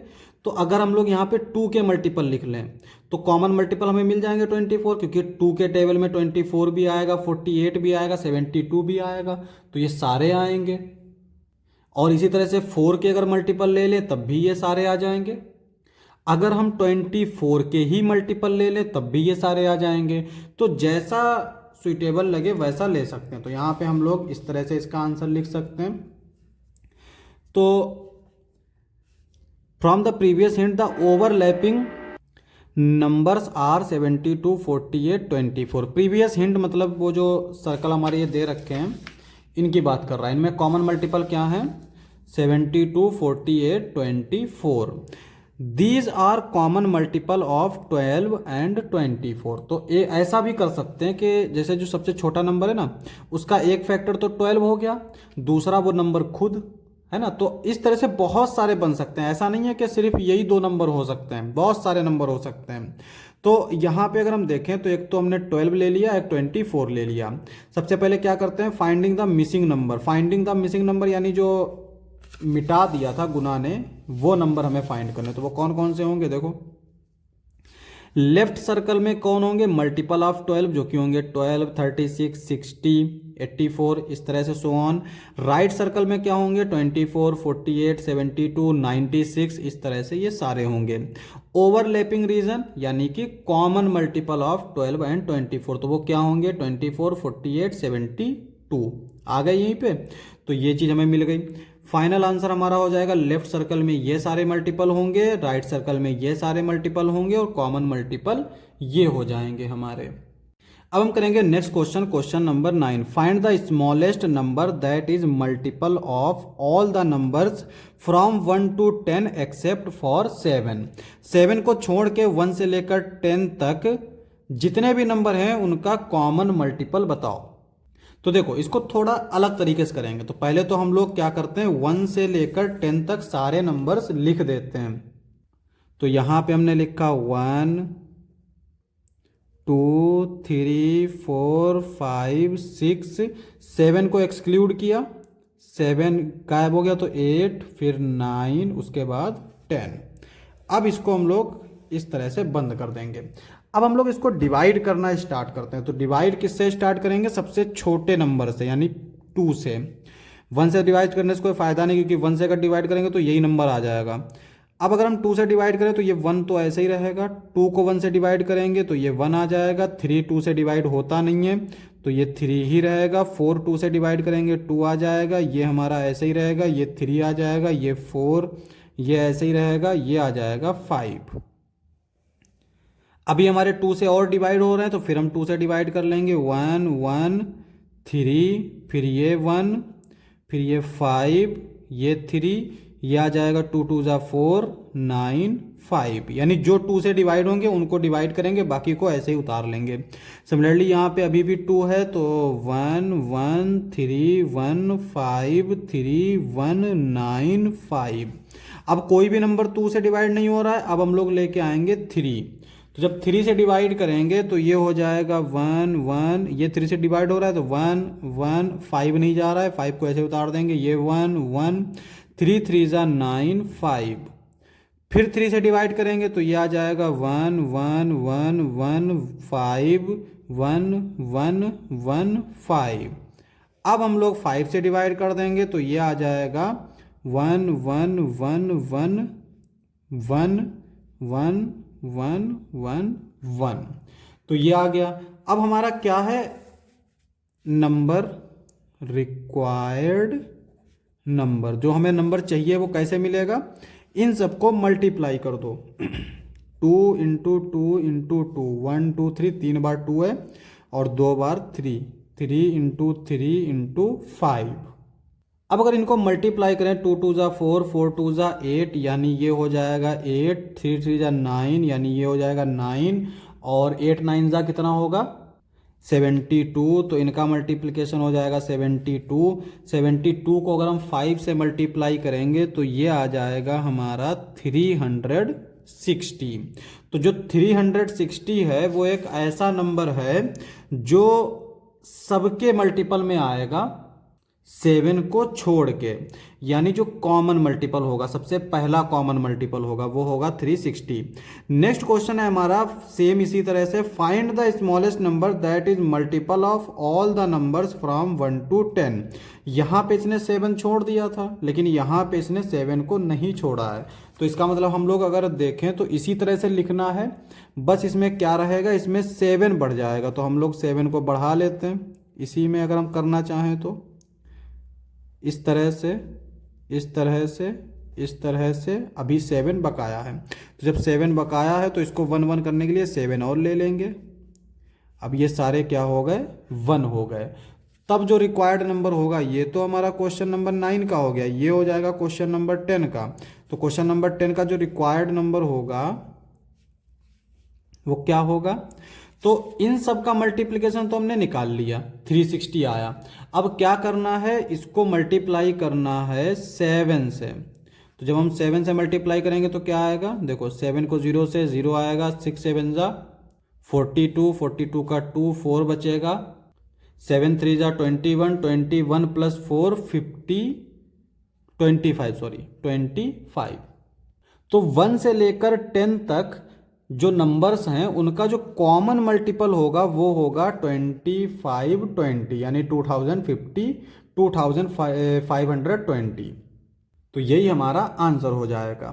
S1: तो अगर हम लोग यहाँ पे 2 के मल्टीपल लिख लें तो कॉमन मल्टीपल हमें मिल जाएंगे 24, क्योंकि 2 के टेबल में 24 भी आएगा, 48 भी आएगा, 72 भी आएगा, तो ये सारे आएंगे। और इसी तरह से 4 के अगर मल्टीपल ले लें तब भी ये सारे आ जाएंगे। अगर हम 24 के ही मल्टीपल ले लें तब भी ये सारे आ जाएंगे। तो जैसा सुइटेबल लगे वैसा ले सकते हैं। तो यहाँ पे हम लोग इस तरह से इसका आंसर लिख सकते हैं। तो from the previous hint the overlapping numbers are 72 48 24। Previous hint मतलब वो जो सर्कल हमारे ये दे रखे हैं इनकी बात कर रहा है। इनमें कॉमन मल्टीपल क्या है, 72 48 24। These are common multiple of 12 and 24। तो ये ऐसा भी कर सकते हैं कि जैसे जो सबसे छोटा नंबर है ना उसका एक फैक्टर तो 12 हो गया, दूसरा वो नंबर खुद है ना। तो इस तरह से बहुत सारे बन सकते हैं, ऐसा नहीं है कि सिर्फ यही 2 नंबर हो सकते हैं, बहुत सारे नंबर हो सकते हैं। तो यहाँ पे अगर हम देखें तो एक तो हमने 12 ले लिया, एक 24 ले लिया। सबसे पहले क्या करते हैं, finding the missing number. Finding the missing number यानी जो मिटा दिया था गुना ने वो नंबर हमें फाइंड करने। तो वो कौन कौन से होंगे, देखो लेफ्ट सर्कल में कौन होंगे, मल्टीपल ऑफ 12 जो कि होंगे 12 36 60 84 इस तरह से सो ऑन। राइट सर्कल में क्या होंगे 24 48 72 96 इस तरह से ये सारे होंगे। ओवरलैपिंग रीजन यानी कि कॉमन मल्टीपल ऑफ 12 एंड 24 तो वो क्या होंगे 24 48 72 आ गए यहीं पे। तो ये चीज हमें मिल गई। फाइनल आंसर हमारा हो जाएगा लेफ्ट सर्कल में ये सारे मल्टीपल होंगे, राइट सर्कल में ये सारे मल्टीपल होंगे और कॉमन मल्टीपल ये हो जाएंगे हमारे। अब हम करेंगे next question, question number 9। Find the smallest number that is multiple of all the numbers from 1 to 10 except for 7। 7 को छोड़ के 1 से लेकर 10 तक जितने भी नंबर हैं उनका कॉमन मल्टीपल बताओ। तो देखो इसको थोड़ा अलग तरीके से करेंगे। तो पहले तो हम लोग क्या करते हैं 1 से लेकर 10 तक सारे नंबर्स लिख देते हैं। तो यहां पे हमने लिखा 1 2 3 4 5 6 7 को एक्सक्लूड किया, 7 गायब हो गया तो 8 फिर 9 उसके बाद 10। अब इसको हम लोग इस तरह से बंद कर देंगे। अब हम लोग इसको डिवाइड करना स्टार्ट करते हैं। तो डिवाइड किससे स्टार्ट करेंगे, सबसे छोटे नंबर से यानी 2 से। 1 से डिवाइड करने से कोई फायदा नहीं क्योंकि 1 से अगर डिवाइड करेंगे तो यही नंबर आ जाएगा। अब अगर हम 2 से डिवाइड करें तो ये 1 तो ऐसे ही रहेगा, 2 को 1 से डिवाइड करेंगे तो ये 1 आ जाएगा, 3 2 से डिवाइड होता नहीं है तो ये 3 ही रहेगा, 4 2 से डिवाइड करेंगे 2 आ जाएगा, ये हमारा ऐसे ही रहेगा, ये 3 आ जाएगा, ये 4, ये ऐसे ही रहेगा, ये आ जाएगा 5। अभी हमारे 2 से और डिवाइड हो रहे हैं तो फिर हम 2 से डिवाइड कर लेंगे, 1 1 3 फिर ये 1 फिर ये 5, ये 3, ये आ जाएगा 2 2 ज़ा 4, 9 5, यानी जो 2 से डिवाइड होंगे उनको डिवाइड करेंगे, बाकी को ऐसे ही उतार लेंगे। सिमिलरली यहाँ पे अभी भी 2 है तो 1 1 3 1 5 3 1 9 5। अब कोई भी नंबर 2 से डिवाइड नहीं हो रहा है, अब हम लोग लेके आएंगे 3। तो जब 3 से डिवाइड करेंगे तो ये हो जाएगा 1 1, ये 3 से डिवाइड हो रहा है तो 1 1, 5 नहीं जा रहा है, 5 को ऐसे उतार देंगे, ये 1 1, 3 3 ज़ा 9 5। फिर 3 से डिवाइड करेंगे तो ये आ जाएगा 1 1 1 1 5 1 1 1 5। अब हम लोग 5 से डिवाइड कर देंगे तो ये आ जाएगा 1 1 1 1 1 1 1 1 1। तो ये आ गया। अब हमारा क्या है, नंबर रिक्वायर्ड नंबर, जो हमें नंबर चाहिए वो कैसे मिलेगा, इन सबको मल्टीप्लाई कर दो। 2 इंटू 2 इंटू 2, 1 2 3, 3 बार 2 है और 2 बार 3, 3 इंटू 3 इंटू 5। अब अगर इनको मल्टीप्लाई करें, 2 2 ज़ा 4, 4 2 ज़ा 8, यानी ये हो जाएगा 8, 3 3 ज़ा 9, यानी ये हो जाएगा 9, और 8 9 ज़ा कितना होगा 72। तो इनका मल्टीप्लिकेशन हो जाएगा 72। 72 को अगर हम 5 से मल्टीप्लाई करेंगे तो ये आ जाएगा हमारा 360। तो जो 360 है वो एक ऐसा नंबर है जो सबके मल्टीपल में आएगा 7 को छोड़ के, यानी जो कॉमन मल्टीपल होगा, सबसे पहला कॉमन मल्टीपल होगा वो होगा 360। नेक्स्ट क्वेश्चन है हमारा सेम इसी तरह से, find the smallest number that is multiple of all the numbers from 1 to 10। यहाँ पे इसने 7 छोड़ दिया था, लेकिन यहाँ पे इसने 7 को नहीं छोड़ा है। तो इसका मतलब हम लोग अगर देखें तो इसी तरह से लिखना है, बस इसमें क्या रहेगा, इसमें 7 बढ़ जाएगा, तो हम लोग 7 को बढ़ा लेते हैं। इसी में अगर हम करना चाहें तो इस तरह से, इस तरह से, इस तरह से, अभी 7 बकाया है। तो जब 7 बकाया है तो इसको 1 1 करने के लिए 7 और ले लेंगे। अब ये सारे क्या हो गए, 1 हो गए। तब जो रिक्वायर्ड नंबर होगा, ये तो हमारा क्वेश्चन नंबर 9 का हो गया, ये हो जाएगा क्वेश्चन नंबर 10 का। तो क्वेश्चन नंबर 10 का जो रिक्वायर्ड नंबर होगा वो क्या होगा, तो इन सब का मल्टीप्लिकेशन तो हमने निकाल लिया, 360 आया। अब क्या करना है, इसको मल्टीप्लाई करना है 7 से। तो जब हम 7 से मल्टीप्लाई करेंगे तो क्या आएगा, देखो 7 को 0 से 0 आएगा, 6 7 ज़ा 42, 42 का 2 4 बचेगा, 7 3 ज़ा 21, 21 प्लस 4 50, 25। तो 1 से लेकर 10 तक जो नंबर्स हैं उनका जो कॉमन मल्टीपल होगा वो होगा 2520, यानी 2050, 2520। तो यही हमारा आंसर हो जाएगा।